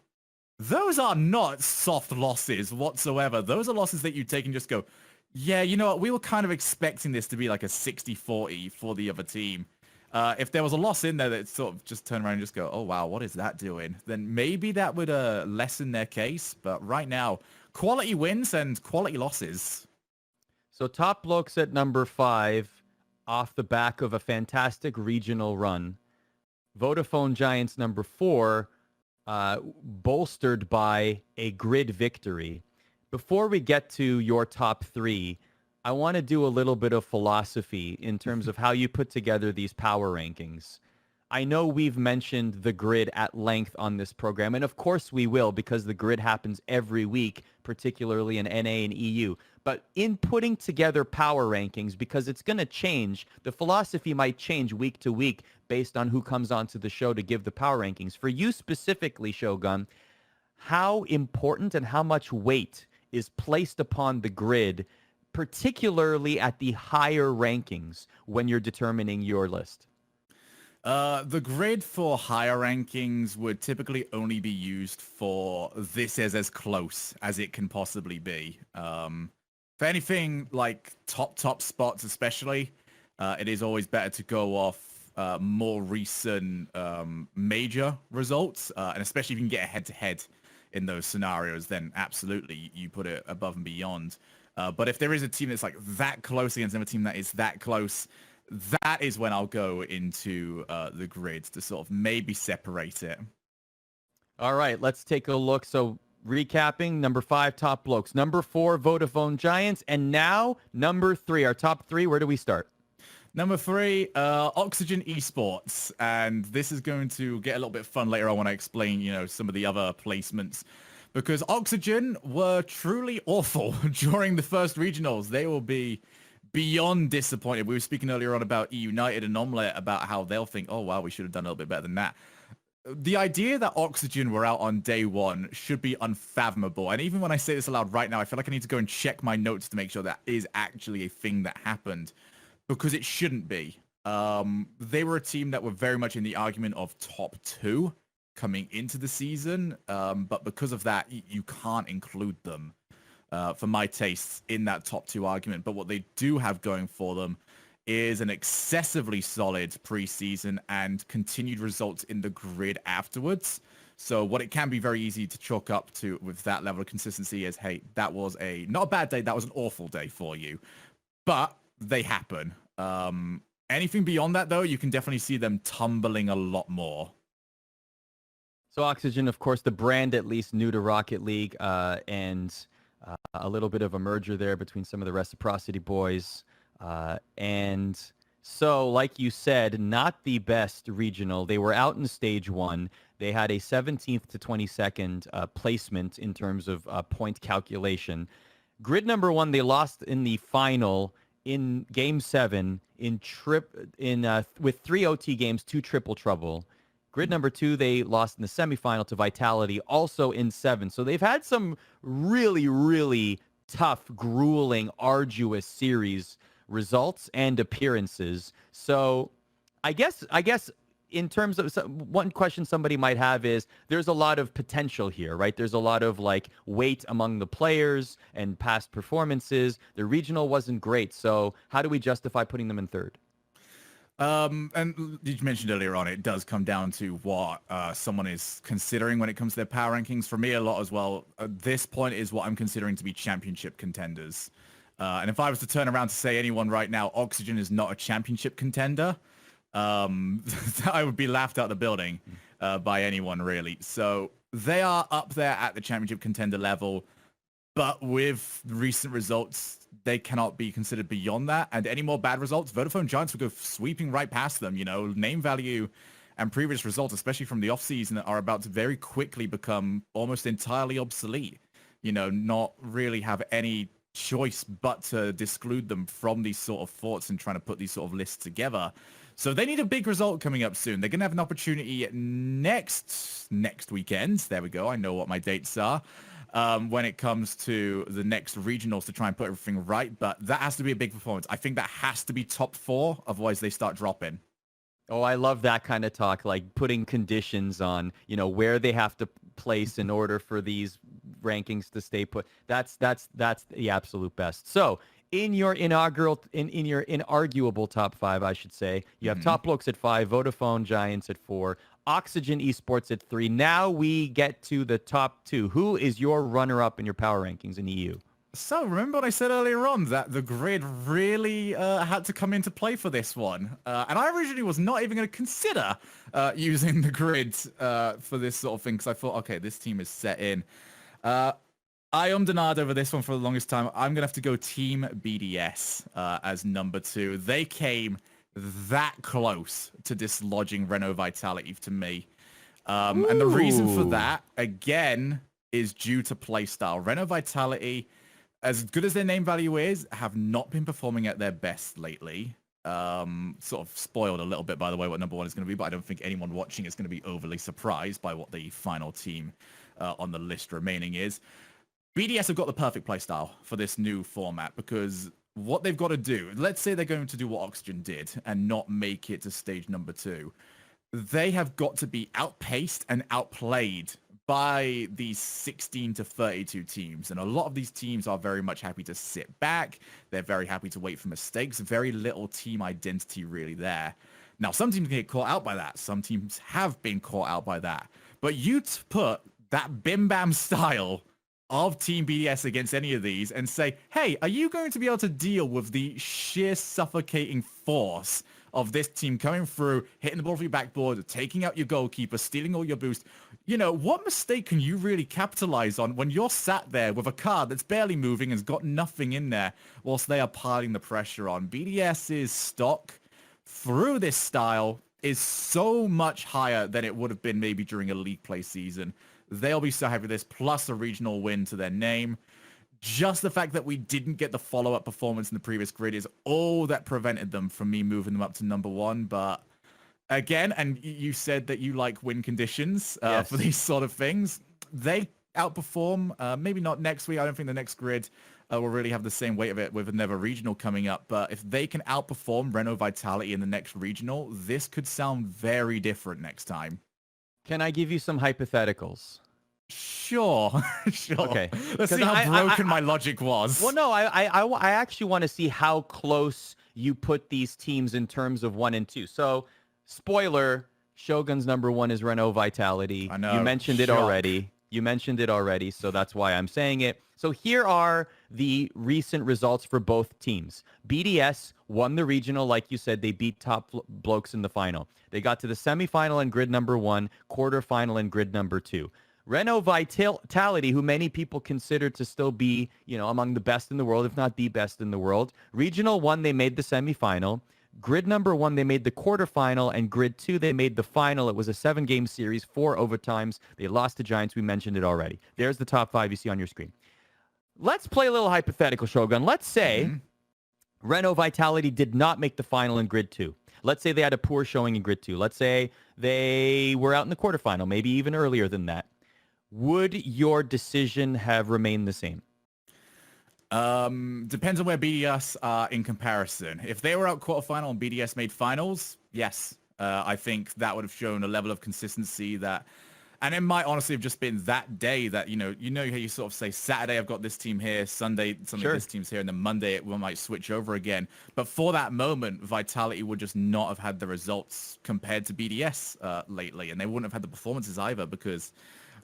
those are not soft losses whatsoever. Those are losses that you take and just go, yeah, you know what? We were kind of expecting this to be like a 60-40 for the other team. If there was a loss in there that sort of just turn around and just go, oh, wow, what is that doing? Then maybe that would lessen their case. But right now, quality wins and quality losses. So top Blokes at number 5 off the back of a fantastic regional run. Vodafone Giants number 4 bolstered by a grid victory. Before we get to your top 3, I want to do a little bit of philosophy in terms of how you put together these power rankings. I know we've mentioned the grid at length on this program, and of course we will because the grid happens every week, particularly in NA and EU. But in putting together power rankings, because it's going to change, the philosophy might change week to week based on who comes onto the show to give the power rankings. For you specifically, Shogun, how important and how much weight is placed upon the grid, particularly at the higher rankings when you're determining your list? The grid for higher rankings would typically only be used for this is as close as it can possibly be. For anything like top spots especially, it is always better to go off more recent major results, and especially if you can get a head-to-head in those scenarios, then absolutely you put it above and beyond. But if there is a team that's like that close against another team that is that close, that is when I'll go into the grid to sort of maybe separate it. All right, let's take a look. So recapping, number 5, top Blokes. Number 4, Vodafone Giants. And now number 3, our top 3. Where do we start? Number 3, Oxygen Esports, and this is going to get a little bit fun later on when I explain, you know, some of the other placements, because Oxygen were truly awful during the first regionals. They will be beyond disappointed. We were speaking earlier on about E-United and Omelette, about how they'll think, oh, wow, we should have done a little bit better than that. The idea that Oxygen were out on day 1 should be unfathomable. And even when I say this aloud right now, I feel like I need to go and check my notes to make sure that is actually a thing that happened. Because it shouldn't be. They were a team that were very much in the argument of top 2 coming into the season. But because of that, you can't include them, for my tastes, in that top 2 argument. But what they do have going for them is an excessively solid preseason and continued results in the grid afterwards. So what it can be very easy to chalk up to with that level of consistency is, hey, that was not a bad day, that was an awful day for you. But they happen. Anything beyond that, though, you can definitely see them tumbling a lot more. So Oxygen, of course, the brand at least new to Rocket League, and a little bit of a merger there between some of the Reciprocity boys. And so, like you said, not the best regional. They were out in stage 1. They had a 17th to 22nd placement in terms of point calculation. Grid number 1, they lost in the final in Game 7 with 3 OT games, 2 triple trouble. Grid number 2, they lost in the semifinal to Vitality, also in 7. So they've had some really, really tough, grueling, arduous series results and appearances. So I guess in terms of one question somebody might have is there's a lot of potential here, right? There's a lot of like weight among the players and past performances. The regional wasn't great. So how do we justify putting them in 3rd? And you mentioned earlier on, it does come down to what someone is considering when it comes to their power rankings. For me, a lot as well, at this point is what I'm considering to be championship contenders. And if I was to turn around to say anyone right now, Oxygen is not a championship contender, I would be laughed out of the building by anyone, really. So they are up there at the championship contender level, But with recent results, they cannot be considered beyond that. And any more bad results, Vodafone Giants will go sweeping right past them. You know, name value and previous results, especially from the offseason, are about to very quickly become almost entirely obsolete. You know, not really have any choice but to disclude them from these sort of thoughts and trying to put these sort of lists together. So they need a big result coming up soon. They're going to have an opportunity next weekend. There we go. I know what my dates are. When it comes to the next regionals to try and put everything right. But that has to be a big performance. I think that has to be top 4. Otherwise, they start dropping. Oh, I love that kind of talk, like putting conditions on, you know, where they have to place in order for these rankings to stay put. That's the absolute best. So in your inaugural, in your inarguable top 5, I should say, you have Top Blokes at 5, Vodafone Giants at 4, Oxygen Esports at 3. Now we get to the top 2. Who is your runner-up in your power rankings in EU? So remember what I said earlier on, that the grid really had to come into play for this one. And I originally was not even going to consider using the grid for this sort of thing, because I thought, okay, this team is set in. I ummed over this one for the longest time. I'm going to have to go Team BDS as number 2. They came that close to dislodging Renault Vitality to me. And the reason for that, again, is due to playstyle. Renault Vitality, as good as their name value is, have not been performing at their best lately. Sort of spoiled a little bit, by the way, what number 1 is going to be, but I don't think anyone watching is going to be overly surprised by what the final team on the list remaining is. BDS have got the perfect playstyle for this new format, because what they've got to do, let's say they're going to do what Oxygen did and not make it to stage number 2. They have got to be outpaced and outplayed by these 16 to 32 teams. And a lot of these teams are very much happy to sit back. They're very happy to wait for mistakes. Very little team identity really there. Now, some teams get caught out by that. Some teams have been caught out by that. But you put that bim bam style of Team BDS against any of these and say, hey, are you going to be able to deal with the sheer suffocating force of this team coming through, hitting the ball for your backboard, taking out your goalkeeper, stealing all your boost? You know, what mistake can you really capitalize on when you're sat there with a card that's barely moving and has got nothing in there whilst they are piling the pressure on? BDS's stock through this style is so much higher than it would have been maybe during a league play season. They'll be so happy with this, plus a regional win to their name. Just the fact that we didn't get the follow-up performance in the previous grid is all that prevented them from me moving them up to number 1. But again, and you said that you like win conditions for these sort of things. They outperform, maybe not next week. I don't think the next grid will really have the same weight of it with another regional coming up. But if they can outperform Renault Vitality in the next regional, this could sound very different next time. Can I give you some hypotheticals? Sure. Okay. Let's see how broken my logic was. Well, no, I actually want to see how close you put these teams in terms of 1 and 2. So, spoiler, Shogun's number 1 is Renault Vitality. I know. You mentioned it already, so that's why I'm saying it. So here are the recent results for both teams. BDS won the regional, like you said. They beat Top Blokes in the final. They got to the semifinal in grid number 1, quarterfinal in grid number 2. Renault Vitality, who many people consider to still be, you know, among the best in the world, if not the best in the world. Regional 1, they made the semifinal. Grid number 1, they made the quarterfinal, and grid 2, they made the final. It was a 7-game series, 4 overtimes. They lost to Giants. We mentioned it already. There's the top 5 you see on your screen. Let's play a little hypothetical, Shogun. Let's say Renault Vitality did not make the final in grid 2. Let's say they had a poor showing in grid 2. Let's say they were out in the quarterfinal, maybe even earlier than that. Would your decision have remained the same? Depends on where BDS are in comparison. If they were out quarterfinal and BDS made finals, yes. I think that would have shown a level of consistency that, and it might honestly have just been that day that, you know how you sort of say Saturday I've got this team here, Sunday this team's here, and then Monday it might switch over again. But for that moment, Vitality would just not have had the results compared to BDS lately, and they wouldn't have had the performances either, because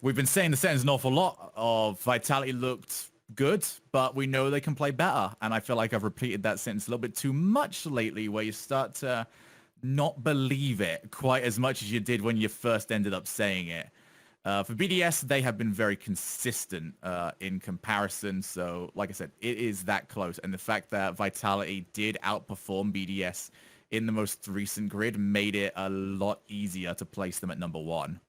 we've been saying the sentence an awful lot of Vitality looked good, but we know they can play better. And I feel like I've repeated that sentence a little bit too much lately, where you start to not believe it quite as much as you did when you first ended up saying it. For BDS, they have been very consistent in comparison. So, like I said, it is that close. And the fact that Vitality did outperform BDS in the most recent grid made it a lot easier to place them at number 1.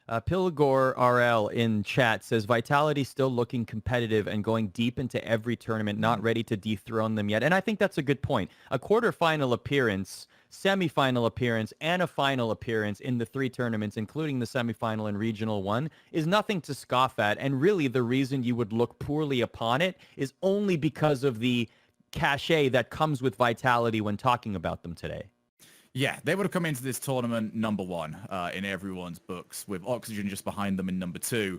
Pilgor RL in chat says Vitality still looking competitive and going deep into every tournament, not ready to dethrone them yet. And I think that's a good point. A quarterfinal appearance, semifinal appearance, and a final appearance in the 3 tournaments, including the semifinal and regional 1, is nothing to scoff at. And really the reason you would look poorly upon it is only because of the cachet that comes with Vitality when talking about them today. Yeah, they would have come into this tournament number 1 in everyone's books, with Oxygen just behind them in number 2.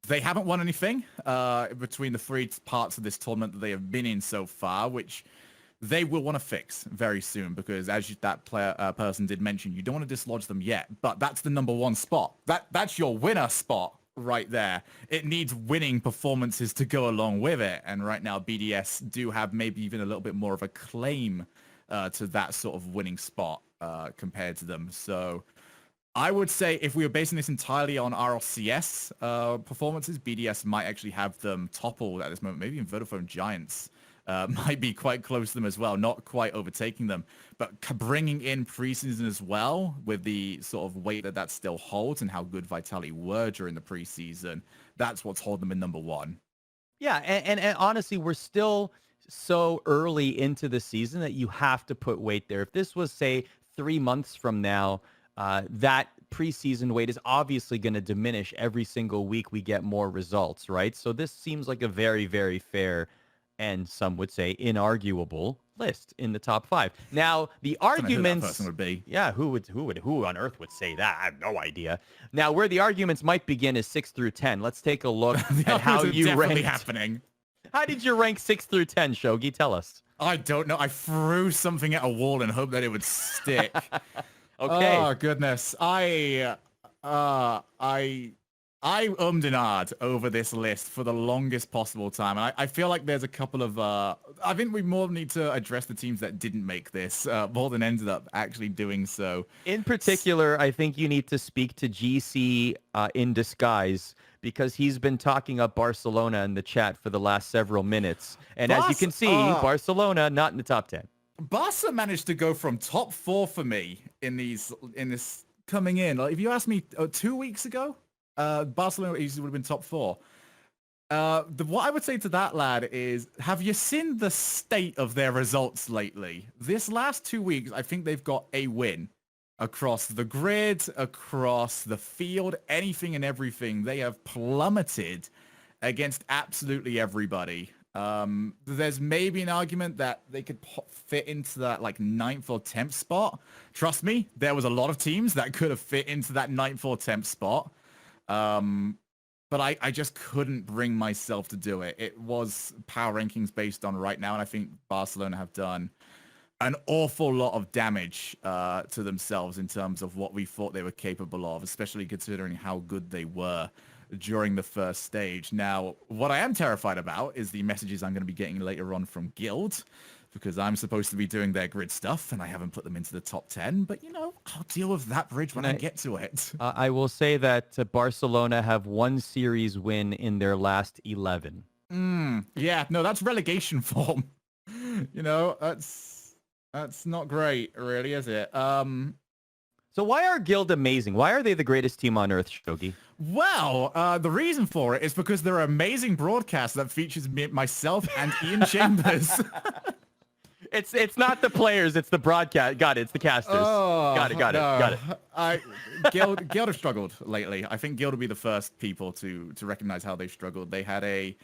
They haven't won anything between the 3 parts of this tournament that they have been in so far, which they will want to fix very soon, because as that person did mention, you don't want to dislodge them yet, but that's the number 1 spot. That's your winner spot right there. It needs winning performances to go along with it, and right now BDS do have maybe even a little bit more of a claim to that sort of winning spot compared to them. So I would say if we were basing this entirely on RLCS performances, BDS might actually have them toppled at this moment. Maybe even Vodafone Giants might be quite close to them as well, not quite overtaking them. But bringing in preseason as well, with the sort of weight that still holds and how good Vitality were during the preseason, that's what's holding them in number 1. Yeah, and honestly, we're still so early into the season that you have to put weight there. If this was, say, 3 months from now, that preseason weight is obviously going to diminish every single week we get more results, right? So this seems like a very, very fair and some would say inarguable list in the top 5. Now, the arguments... Who that person would be. Yeah, who on earth would say that? I have no idea. Now, where the arguments might begin is 6 through 10. Let's take a look at how you ranked. Happening. How did you rank 6 through 10, Shogi? Tell us. I don't know. I threw something at a wall and hoped that it would stick. Okay. Oh, goodness. I ummed and ahed over this list for the longest possible time. And I feel like there's a couple of... I think we more need to address the teams that didn't make this more than ended up actually doing so. In particular, I think you need to speak to GC in disguise, because he's been talking up Barcelona in the chat for the last several minutes. And as you can see, Barcelona not in the top 10. Barca managed to go from top 4 for me in this coming in. Like, if you asked me 2 weeks ago, Barcelona easily would have been top 4. What I would say to that lad is, have you seen the state of their results lately? This last 2 weeks, I think they've got a win. Across the grid, across the field, anything and everything. They have plummeted against absolutely everybody. There's maybe an argument that they could fit into that like 9th or 10th spot. Trust me, there was a lot of teams that could have fit into that 9th or 10th spot. But I just couldn't bring myself to do it. It was power rankings based on right now, and I think Barcelona have done an awful lot of damage to themselves in terms of what we thought they were capable of, especially considering how good they were during the first stage. Now, what I am terrified about is the messages I'm going to be getting later on from Guild, because I'm supposed to be doing their grid stuff, and I haven't put them into the top 10. But, you know, I'll deal with that bridge when I get to it. I will say that Barcelona have 1 series win in their last 11. Yeah, no, that's relegation form. You know, that's not great, really, is it? So why are Guild amazing? Why are they the greatest team on earth, Shogi? Well, the reason for it is because they're an amazing broadcast that features myself and Ian Chambers. It's not the players, it's the broadcast. Got it. It's the casters. Oh, Got it. Guild have struggled lately. I think Guild will be the first people to recognize how they've struggled. They had a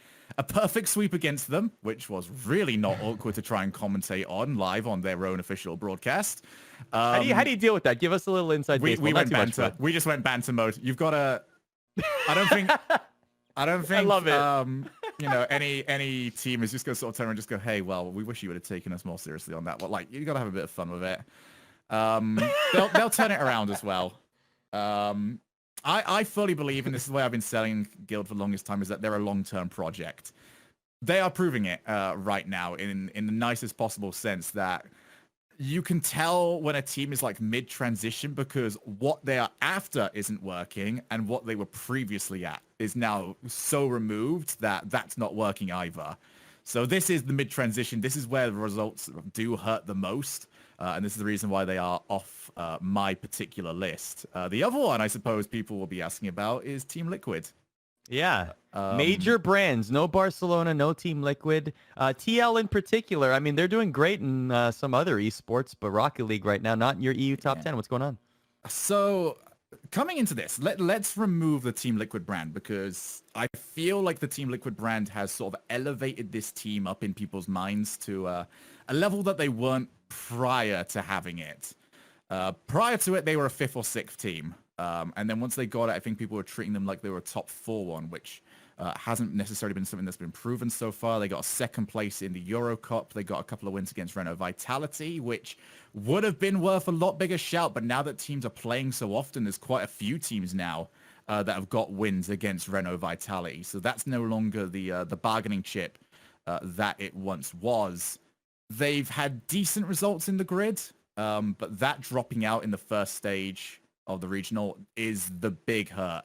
perfect sweep against them, which was really not awkward to try and commentate on live on their own official broadcast. How do you deal with that? Give us a little inside baseball. We went banter. We just went banter mode. You've got to... I don't think I love it. You know, any team is just going to sort of turn around and just go, hey, well, we wish you would have taken us more seriously on that. But, like, you got to have a bit of fun with it. They'll turn it around as well. I fully believe, and this is the way I've been selling Guild for the longest time, is that they're a long-term project. They are proving it right now in the nicest possible sense that you can tell when a team is like mid-transition because what they are after isn't working and what they were previously at is now so removed that that's not working either. So this is the mid-transition. This is where the results do hurt the most. And this is the reason why they are off my particular list. The other one I suppose people will be asking about is Team Liquid. Yeah, major brands, no Barcelona, no Team Liquid. TL in particular, I mean, they're doing great in some other esports, but Rocket League right now, not in your EU top 10. What's going on? So coming into this, let's remove the Team Liquid brand because I feel like the Team Liquid brand has sort of elevated this team up in people's minds to a level that they weren't prior to having it. Prior to it, they were a 5th or 6th team. And then once they got it, I think people were treating them like they were a top 4 one, which hasn't necessarily been something that's been proven so far. They got a 2nd place in the Euro Cup. They got a couple of wins against Renault Vitality, which would have been worth a lot bigger shout. But now that teams are playing so often, there's quite a few teams now that have got wins against Renault Vitality. So that's no longer the bargaining chip that it once was. They've had decent results in the grid, but that dropping out in the first stage of the regional is the big hurt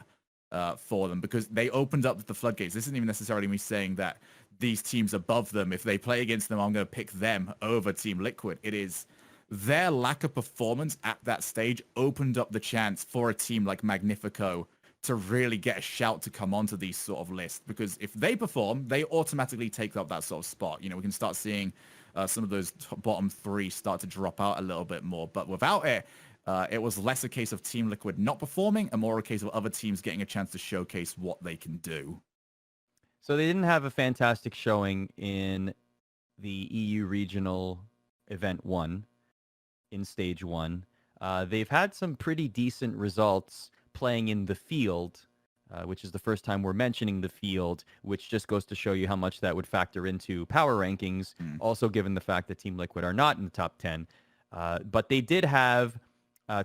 for them because they opened up the floodgates. This isn't even necessarily me saying that these teams above them, if they play against them, I'm going to pick them over Team Liquid. It is their lack of performance at that stage opened up the chance for a team like Magnifico to really get a shout to come onto these sort of lists because if they perform, they automatically take up that sort of spot. You know, we can start seeing some of those bottom 3 start to drop out a little bit more, but without it, it was less a case of Team Liquid not performing and more a case of other teams getting a chance to showcase what they can do. So they didn't have a fantastic showing in the EU Regional Event 1 in Stage 1. They've had some pretty decent results playing in the field, which is the first time we're mentioning the field, which just goes to show you how much that would factor into power rankings, also given the fact that Team Liquid are not in the top 10. But they did have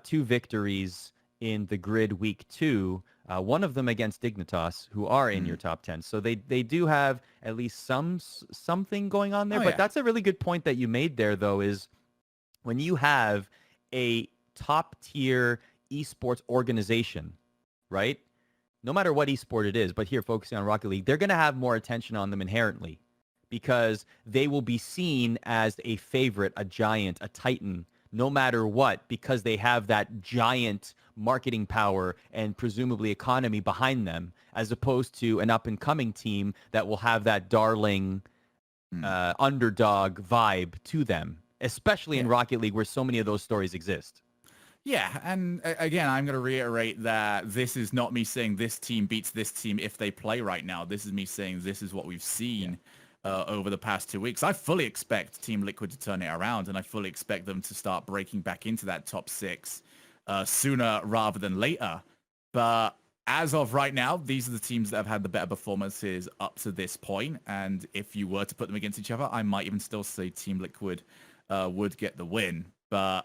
2 victories in the grid week 2, one of them against Dignitas, who are in your top 10. So they do have at least something going on there. But that's a really good point that you made there, though, is when you have a top-tier esports organization, right? No matter what esport it is, but here focusing on Rocket League, they're going to have more attention on them inherently because they will be seen as a favorite, a giant, a titan, no matter what, because they have that giant marketing power and presumably economy behind them, as opposed to an up-and-coming team that will have that darling underdog vibe to them, especially in Rocket League where so many of those stories exist. Yeah, and again, I'm going to reiterate that this is not me saying this team beats this team if they play right now. This is me saying this is what we've seen over the past 2 weeks. I fully expect Team Liquid to turn it around, and I fully expect them to start breaking back into that top 6 sooner rather than later. But as of right now, these are the teams that have had the better performances up to this point. And if you were to put them against each other, I might even still say Team Liquid would get the win. But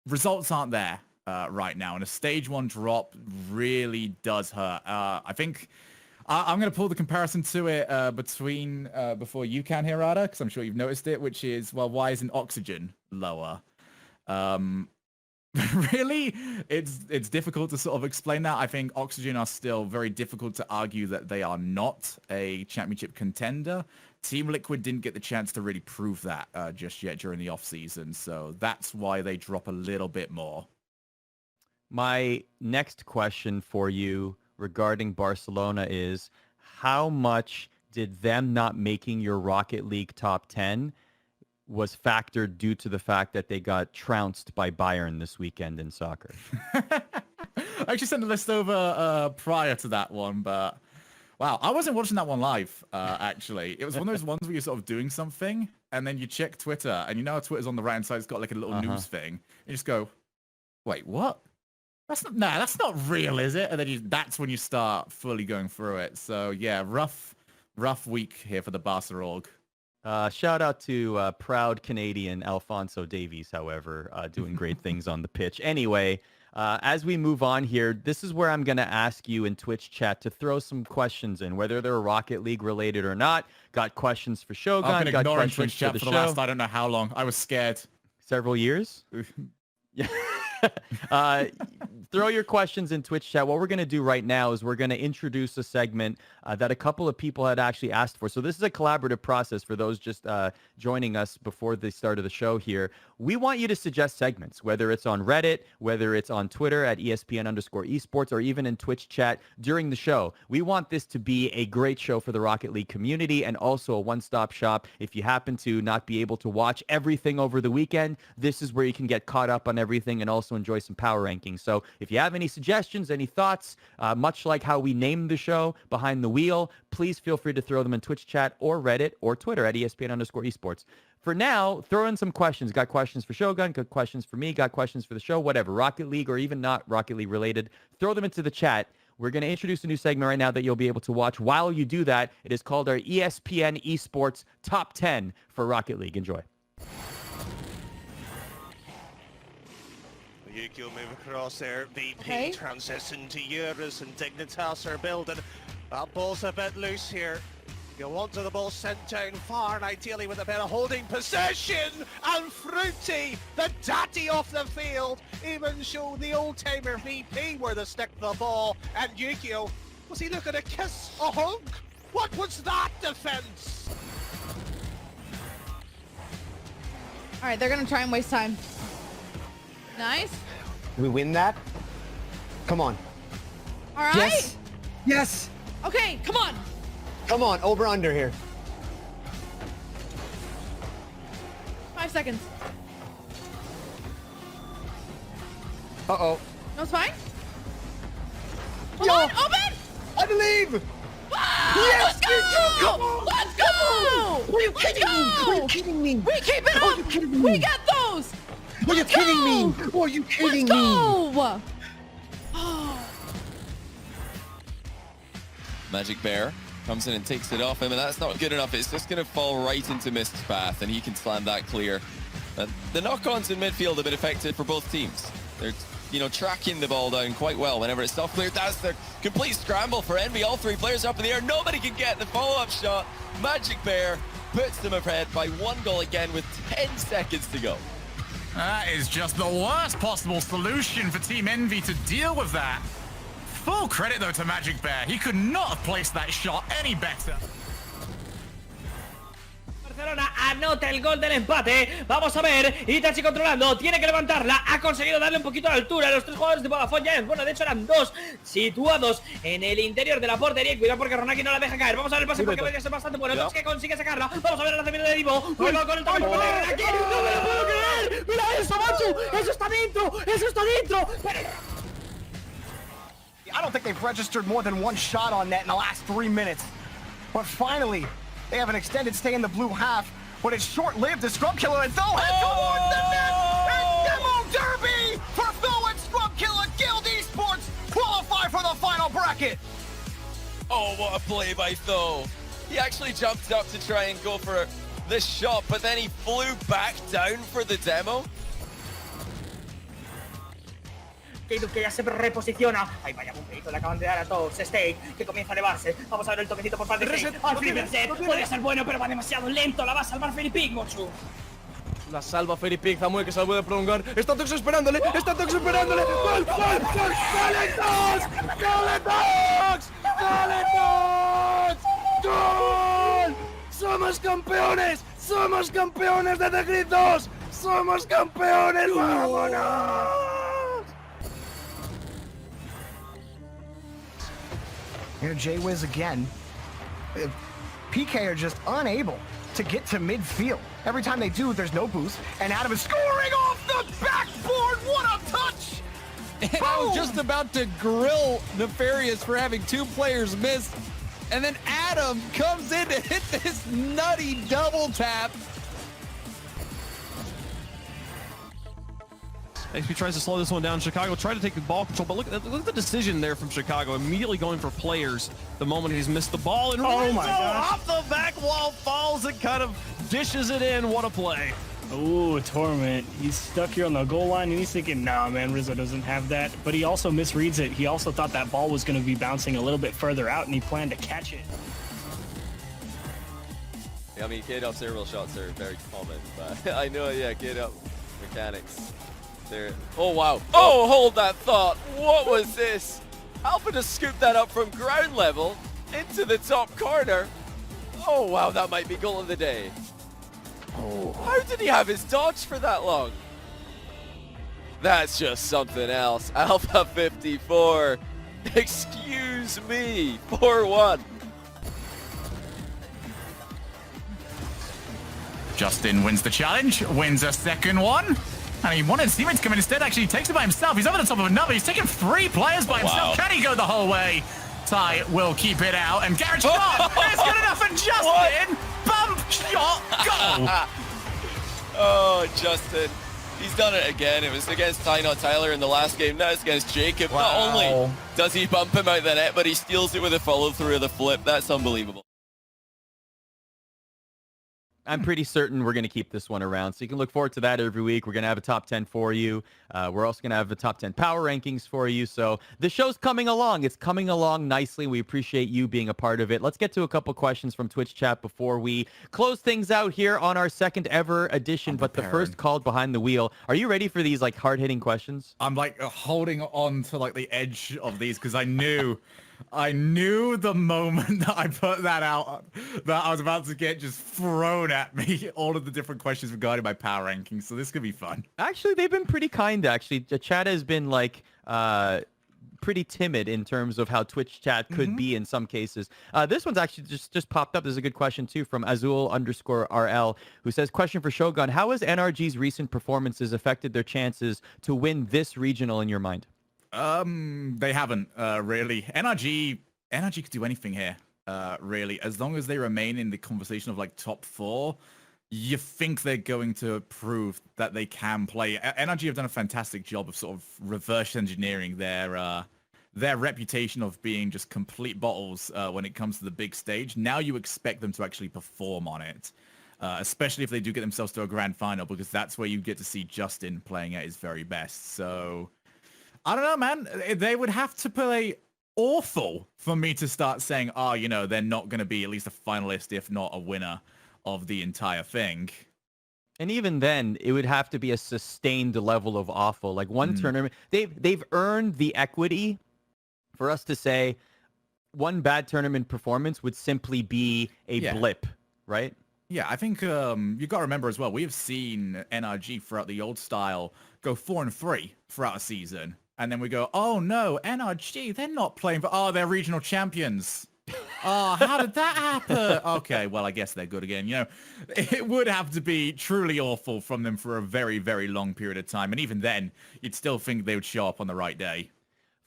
results aren't there right now, and a stage 1 drop really does hurt. I think I'm going to pull the comparison to it between before you can here, Arda, because I'm sure you've noticed it, which is, well, why isn't Oxygen lower? Really, it's difficult to sort of explain that. I think Oxygen are still very difficult to argue that they are not a championship contender. Team Liquid didn't get the chance to really prove that just yet during the off-season, so that's why they drop a little bit more. My next question for you regarding Barcelona is, how much did them not making your Rocket League top 10 was factored due to the fact that they got trounced by Bayern this weekend in soccer? I actually sent a list over prior to that one, but wow, I wasn't watching that one live, actually. It was one of those ones where you're sort of doing something, and then you check Twitter, and you know how Twitter's on the right-hand side, it's got like a little news thing. You just go, wait, what? That's not real, is it? And then that's when you start fully going through it. So yeah, rough week here for the Barca org. Shout out to proud Canadian Alphonso Davies, however, doing great things on the pitch. Anyway, as we move on here, this is where I'm going to ask you in Twitch chat to throw some questions in, whether they're Rocket League related or not. Got questions for Shogun. I've been got ignoring questions Twitch chat for the last I don't know how long. I was scared. several years. Yeah. Throw your questions in Twitch chat. What we're going to do right now is we're going to introduce a segment that a couple of people had actually asked for. So this is a collaborative process for those just joining us before the start of the show here. We want you to suggest segments, whether it's on Reddit, whether it's on Twitter at ESPN_esports, or even in Twitch chat during the show. We want this to be a great show for the Rocket League community and also a one-stop shop. If you happen to not be able to watch everything over the weekend, this is where you can get caught up on everything and also enjoy some power rankings. So if you have any suggestions, any thoughts, much like how we named the show Behind the Wheel, please feel free to throw them in Twitch chat or Reddit or Twitter at ESPN_esports. For now, throw in some questions. Got questions for Shogun, got questions for me, got questions for the show, whatever, Rocket League or even not Rocket League related. Throw them into the chat. We're going to introduce a new segment right now that you'll be able to watch. While you do that, it is called our ESPN Esports Top 10 for Rocket League. Enjoy. Yukio move across there, VP transition to Eurus and Dignitas are building. That ball's a bit loose here. You want the ball sent down far and ideally with a bit of holding possession, and Fruity, the daddy off the field, even show the old-timer VP where to stick the ball, and Yukio, was he looking to kiss a hug? What was that defense? All right, they're gonna try and waste time. Nice. We win that? Come on. All right. Yes. Yes. Okay, come on. Come on, over under here. 5 seconds. Uh-oh. No, it's fine. Hold on, open! I believe! Wow, Yes, let's you do! Come go! on! Let's go! Are you kidding me? Are you kidding me? We keep it Are up! you kidding me? We get those! Are you Let's kidding me? go! Are you kidding Let's me? go! Magic Bear comes in and takes it off him, and that's not good enough. It's just going to fall right into Mist's path, and he can slam that clear. And the knock-ons in midfield have been effective for both teams. They're, tracking the ball down quite well whenever it's self-cleared. That's the complete scramble for Envy. All three players are up in the air. Nobody can get the follow-up shot. Magic Bear puts them ahead by 1 goal again with 10 seconds to go. That is just the worst possible solution for Team Envy to deal with that. Full credit, though, to Magic Bear. He could not have placed that shot any better. Barcelona anota el gol del empate. Vamos a ver, Itachi controlando, tiene que levantarla, ha conseguido darle un poquito de altura a los tres jugadores de Vodafone Giants. Bueno, de hecho eran dos situados en el interior de la portería. Cuidado porque Ronaki no la deja caer. Vamos a ver el pase porque podría ser bastante bueno. No es que consigue sacarla. Vamos a ver el lanzamiento de Divo. Juega con el tablero de Ronaki. ¡No me lo puedo creer! ¡Mira eso, Machu! ¡Eso está dentro! ¡Eso está dentro! I don't think they've registered more than one shot on net in the last 3 minutes. But finally, they have an extended stay in the blue half, but it's short-lived. The Scrub Killer and Tho head towards the net! And Demo Derby for Tho and Scrub Killer. Guild Esports qualify for the final bracket. Oh, what a play by Tho. He actually jumped up to try and go for the shot, but then he flew back down for the demo. Que ya se reposiciona. Ay, vaya bumperito, le acaban de dar a todos. State, que comienza a elevarse. Vamos a ver el toquecito por parte de State. Al flipper set. Podría ser bueno, pero va demasiado lento. La va a salvar Felipe Mochu. La salva Felipe, Zamuel que se la puede prolongar. Está Tox esperándole. Está Tox esperándole. ¡Gol! ¡Gol! ¡Gol! ¡Dale Tox! ¡Dale Tox! ¡Dale Tox! ¡Gol! ¡Somos campeones! ¡Somos campeones de The Grid 2! ¡Somos campeones! ¡Vámonos! Here, J-Wiz again. PK are just unable to get to midfield. Every time they do, there's no boost. And Adam is scoring off the backboard. What a touch! And I was just about to grill Nefarious for having 2 players miss. And then Adam comes in to hit this nutty double tap. XP tries to slow this one down. Chicago tried to take the ball control, but look at the decision there from Chicago. Immediately going for players the moment he's missed the ball. And oh my gosh. Off the back wall falls and kind of dishes it in. What a play. Ooh, Torment. He's stuck here on the goal line, and he's thinking, nah, man, Rizzo doesn't have that. But he also misreads it. He also thought that ball was going to be bouncing a little bit further out, and he planned to catch it. I mean, K-Dub's aerial shots are very common, but I know, yeah, K-Dub mechanics. There. Oh, wow. Oh, hold that thought. What was this? Alpha just scooped that up from ground level into the top corner. Oh, wow, that might be goal of the day. Oh. How did he have his dodge for that long? That's just something else. Alpha 54. Excuse me. 4-1. Justin wins the challenge, wins a second one. And he wanted his teammates to come in instead. Actually, he takes it by himself. He's over the top of another. He's taken 3 players by himself. Can he go the whole way? Ty will keep it out. And Garrett's not. It's good enough for Justin. Bump shot. Goal. Oh, Justin. He's done it again. It was against Ty, not Tyler in the last game. Now it's against Jacob. Wow. Not only does he bump him out the net, but he steals it with a follow-through of the flip. That's unbelievable. I'm pretty certain we're going to keep this one around. So you can look forward to that every week. We're going to have a top 10 for you. We're also going to have the top 10 power rankings for you. So the show's coming along. It's coming along nicely. We appreciate you being a part of it. Let's get to a couple questions from Twitch chat before we close things out here on our second ever edition, but the first called behind the wheel. Are you ready for these like hard-hitting questions? I'm like holding on to like the edge of these because I knew the moment that I put that out that I was about to get just thrown at me all of the different questions regarding my power rankings. So this could be fun. Actually, they've been pretty kind, actually. The chat has been like pretty timid in terms of how Twitch chat could be in some cases. This one's actually just popped up. This is a good question too from Azul_RL, who says, question for Shogun. How has NRG's recent performances affected their chances to win this regional in your mind? They haven't really. NRG could do anything here, really. As long as they remain in the conversation of like top 4, you think they're going to prove that they can play. NRG have done a fantastic job of sort of reverse engineering their reputation of being just complete bottles when it comes to the big stage. Now you expect them to actually perform on it, especially if they do get themselves to a grand final, because that's where you get to see Justin playing at his very best. So I don't know, man. They would have to play awful for me to start saying, oh, you know, they're not going to be at least a finalist, if not a winner of the entire thing. And even then, it would have to be a sustained level of awful. Like one tournament, they've earned the equity for us to say one bad tournament performance would simply be a blip, right? Yeah, I think you got to remember as well, we have seen NRG throughout the old style go 4-3 throughout a season. And then we go, oh no, NRG, they're not playing for, they're regional champions. Oh, how did that happen? Okay, well, I guess they're good again. You know, it would have to be truly awful from them for a very, very long period of time. And even then, you'd still think they would show up on the right day.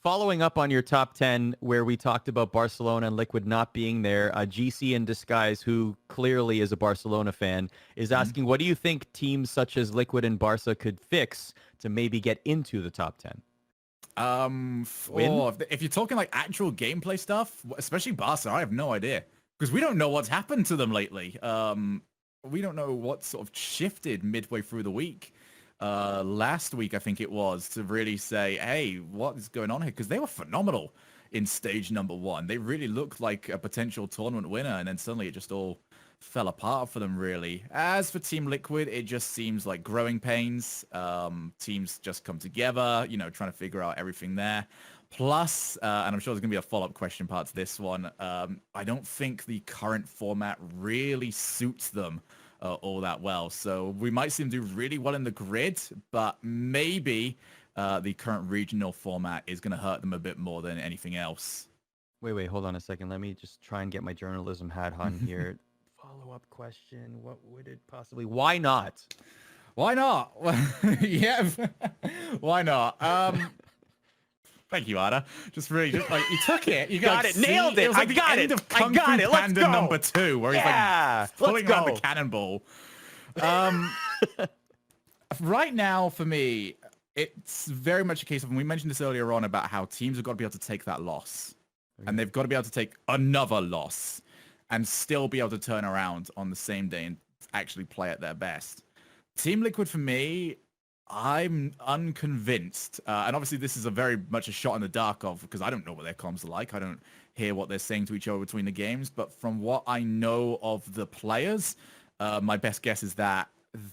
Following up on your top 10, where we talked about Barcelona and Liquid not being there, GC in disguise, who clearly is a Barcelona fan, is asking, what do you think teams such as Liquid and Barca could fix to maybe get into the top 10? If you're talking like actual gameplay stuff, especially Barca, I have no idea, because we don't know what's happened to them lately. We don't know what sort of shifted midway through the week. Last week, I think it was, to really say, hey, what is going on here? Because they were phenomenal in stage number 1. They really looked like a potential tournament winner, and then suddenly it just all fell apart for them, really. As for Team Liquid, it just seems like growing pains. Teams just come together, you know, trying to figure out everything there. Plus, and I'm sure there's going to be a follow-up question part to this one, I don't think the current format really suits them all that well. So we might see them do really well in the grid, but maybe the current regional format is going to hurt them a bit more than anything else. Wait, hold on a second. Let me just try and get my journalism hat on here. Follow-up question. What would it possibly... Why not? Why not? Yeah. Why not? Thank you, Arda. Just really, like, you took it. You got it. Nailed it. It was like I got it. I got it. Let's go. Number 2, where he's like pulling around the cannonball. Right now, for me, it's very much a case of, and we mentioned this earlier on, about how teams have got to be able to take that loss. And they've got to be able to take another loss and still be able to turn around on the same day and actually play at their best. Team Liquid, for me, I'm unconvinced. And obviously this is a very much a shot in the dark of, because I don't know what their comms are like. I don't hear what they're saying to each other between the games. But from what I know of the players, my best guess is that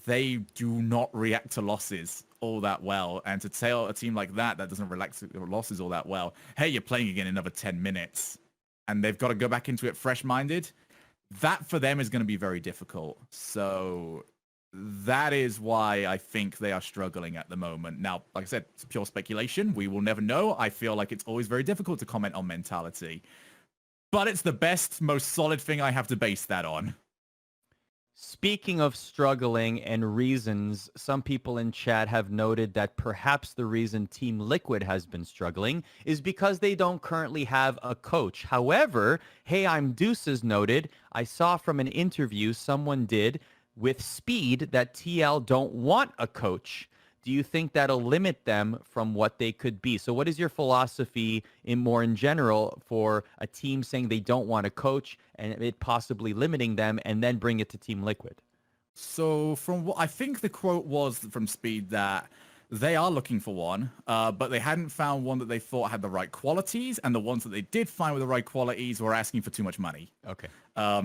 they do not react to losses all that well. And to tell a team like that doesn't react to losses all that well, hey, you're playing again in another 10 minutes, and they've got to go back into it fresh-minded, that for them is going to be very difficult. So that is why I think they are struggling at the moment. Now, like I said, it's pure speculation. We will never know. I feel like it's always very difficult to comment on mentality. But it's the best, most solid thing I have to base that on. Speaking of struggling and reasons, some people in chat have noted that perhaps the reason Team Liquid has been struggling is because they don't currently have a coach. However, Hey I'm Deuces noted, I saw from an interview someone did with Speed that TL don't want a coach. Do you think that'll limit them from what they could be? So what is your philosophy in general for a team saying they don't want a coach and it possibly limiting them, and then bring it to Team Liquid? So from what I think the quote was from Speed, that they are looking for one, but they hadn't found one that they thought had the right qualities, and the ones that they did find with the right qualities were asking for too much money. Okay.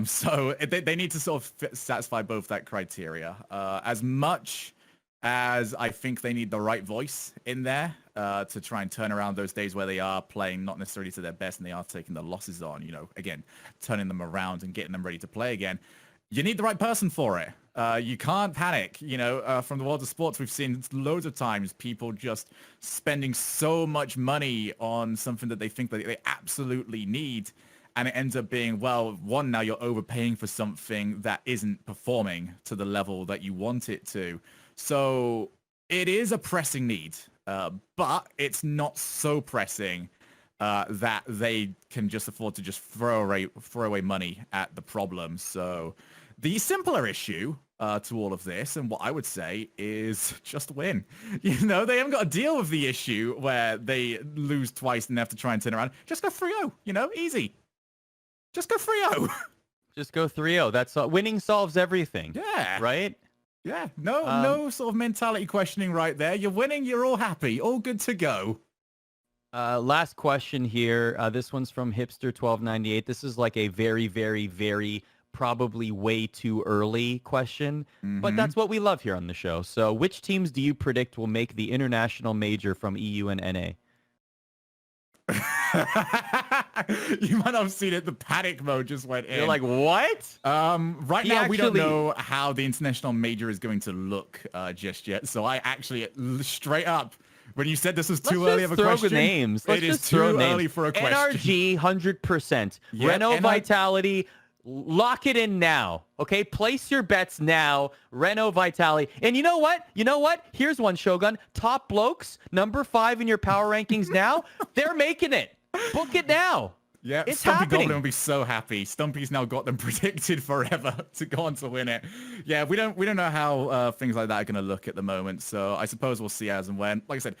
So they need to sort of satisfy both that criteria. As much as I think they need the right voice in there to try and turn around those days where they are playing not necessarily to their best and they are taking the losses on, again, turning them around and getting them ready to play again. You need the right person for it. You can't panic. From the world of sports, we've seen loads of times people just spending so much money on something that they think that they absolutely need. And it ends up being, well, one, now you're overpaying for something that isn't performing to the level that you want it to. So it is a pressing need, but it's not so pressing that they can just afford to just throw away money at the problem. So the simpler issue to all of this, and what I would say, is just win. They haven't got to deal with the issue where they lose twice and have to try and turn around. Just go 3-0, easy. Just go 3-0. Just go 3-0. That's winning solves everything. Yeah. Right? Yeah, no sort of mentality questioning right there. You're winning, you're all happy, all good to go. Last question here. This one's from Hipster1298. This is like a very, very, very probably way too early question, but that's what we love here on the show. So which teams do you predict will make the international major from EU and NA? You might not have seen it. The panic mode just went in. You're like, what? Right now, we don't know how the international major is going to look just yet. So I actually, straight up, when you said this was too early of a question, names. Let's it just is too early for a question. NRG, 100%. Yep, Renault Vitality, lock it in now. Okay, place your bets now. Renault Vitality. And you know what? Here's one, Shogun. Top Blokes, number 5 in your power rankings now. They're making it. Book it now. Yeah, it's Stumpy happening. Goblin will be so happy. Stumpy's now got them predicted forever to go on to win it. Yeah, we don't know how things like that are going to look at the moment. So I suppose we'll see as and when. Like I said,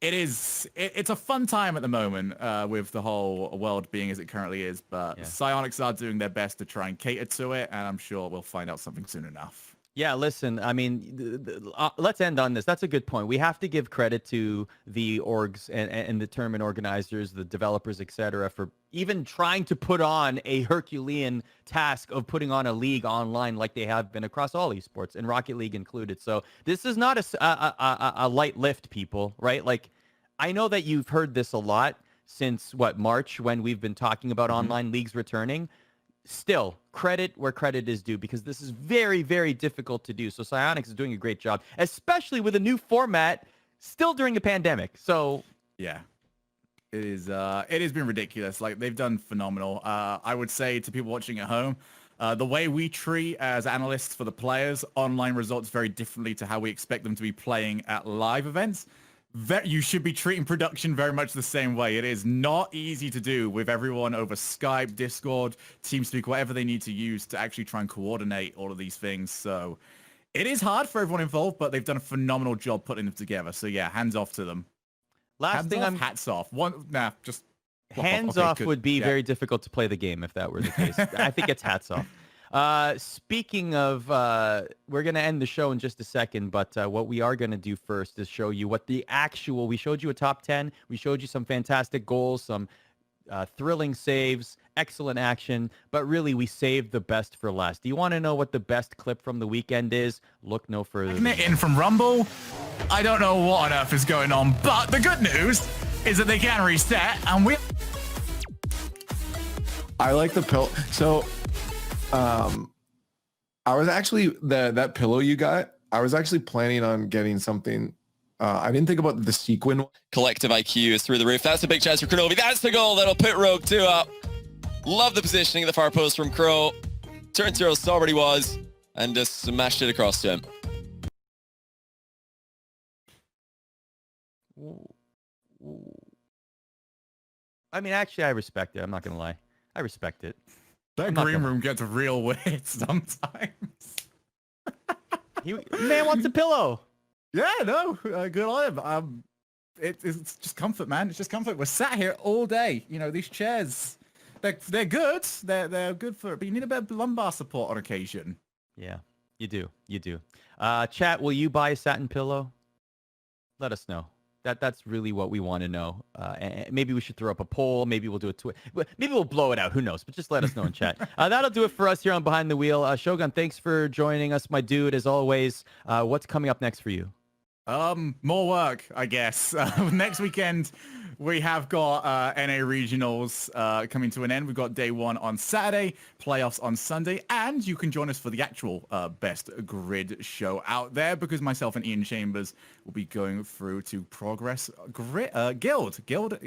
it's a fun time at the moment with the whole world being as it currently is. But Psyonix are doing their best to try and cater to it, and I'm sure we'll find out something soon enough. Yeah, listen, I mean, let's end on this. That's a good point. We have to give credit to the orgs and the tournament organizers, the developers, etc., for even trying to put on a Herculean task of putting on a league online like they have been across all esports, and Rocket League included. So this is not a light lift, people, right? Like, I know that you've heard this a lot since, March, when we've been talking about online leagues returning. Still, credit where credit is due, because this is very, very difficult to do. So Psyonix is doing a great job, especially with a new format still during a pandemic. So yeah, it has been ridiculous. Like, they've done phenomenal. I would say to people watching at home, the way we treat as analysts for the players online results very differently to how we expect them to be playing at live events. You should be treating production very much the same way. It is not easy to do with everyone over Skype, Discord, TeamSpeak, whatever they need to use to actually try and coordinate all of these things. So it is hard for everyone involved, but they've done a phenomenal job putting them together. So yeah, hands off to them. Hats off. Hands off would be very difficult to play the game if that were the case. I think it's hats off. Speaking of, we're going to end the show in just a second, but what we are going to do first is show you what we showed you a top 10. We showed you some fantastic goals, some thrilling saves, excellent action, but really we saved the best for last. Do you want to know what the best clip from the weekend is? Look no further. In from Rumble. I don't know what on earth is going on, but the good news is that they can reset, and we... I like the pillow. So, I was actually, that pillow you got, I was actually planning on getting something. I didn't think about the sequin. Collective IQ is through the roof. That's a big chance for Kronovi. That's the goal that'll put Rogue 2 up. Love the positioning of the far post from Crow. Turn 0 saw where he was and just smashed it across to him. I mean, actually, I respect it. I'm not going to lie. I respect it. That green room gets real weird sometimes. Man wants a pillow. Yeah, no, good on him. It's just comfort, man. It's just comfort. We're sat here all day. You know, these chairs, they're good. They're good for it, but you need a bit of lumbar support on occasion. Yeah, you do. You do. Chat, will you buy a satin pillow? Let us know. That's really what we want to know. And maybe we should throw up a poll. Maybe we'll do a tweet. Maybe we'll blow it out. Who knows? But just let us know in chat. That'll do it for us here on Behind the Wheel. Shogun, thanks for joining us, my dude. As always, what's coming up next for you? More work, I guess. Next weekend, we have got NA Regionals coming to an end. We've got day 1 on Saturday, playoffs on Sunday, and you can join us for the actual best grid show out there because myself and Ian Chambers will be going through to progress Guild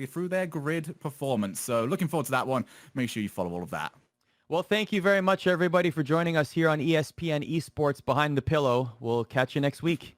through their grid performance. So looking forward to that one. Make sure you follow all of that. Well, thank you very much, everybody, for joining us here on ESPN Esports Behind the Pillow. We'll catch you next week.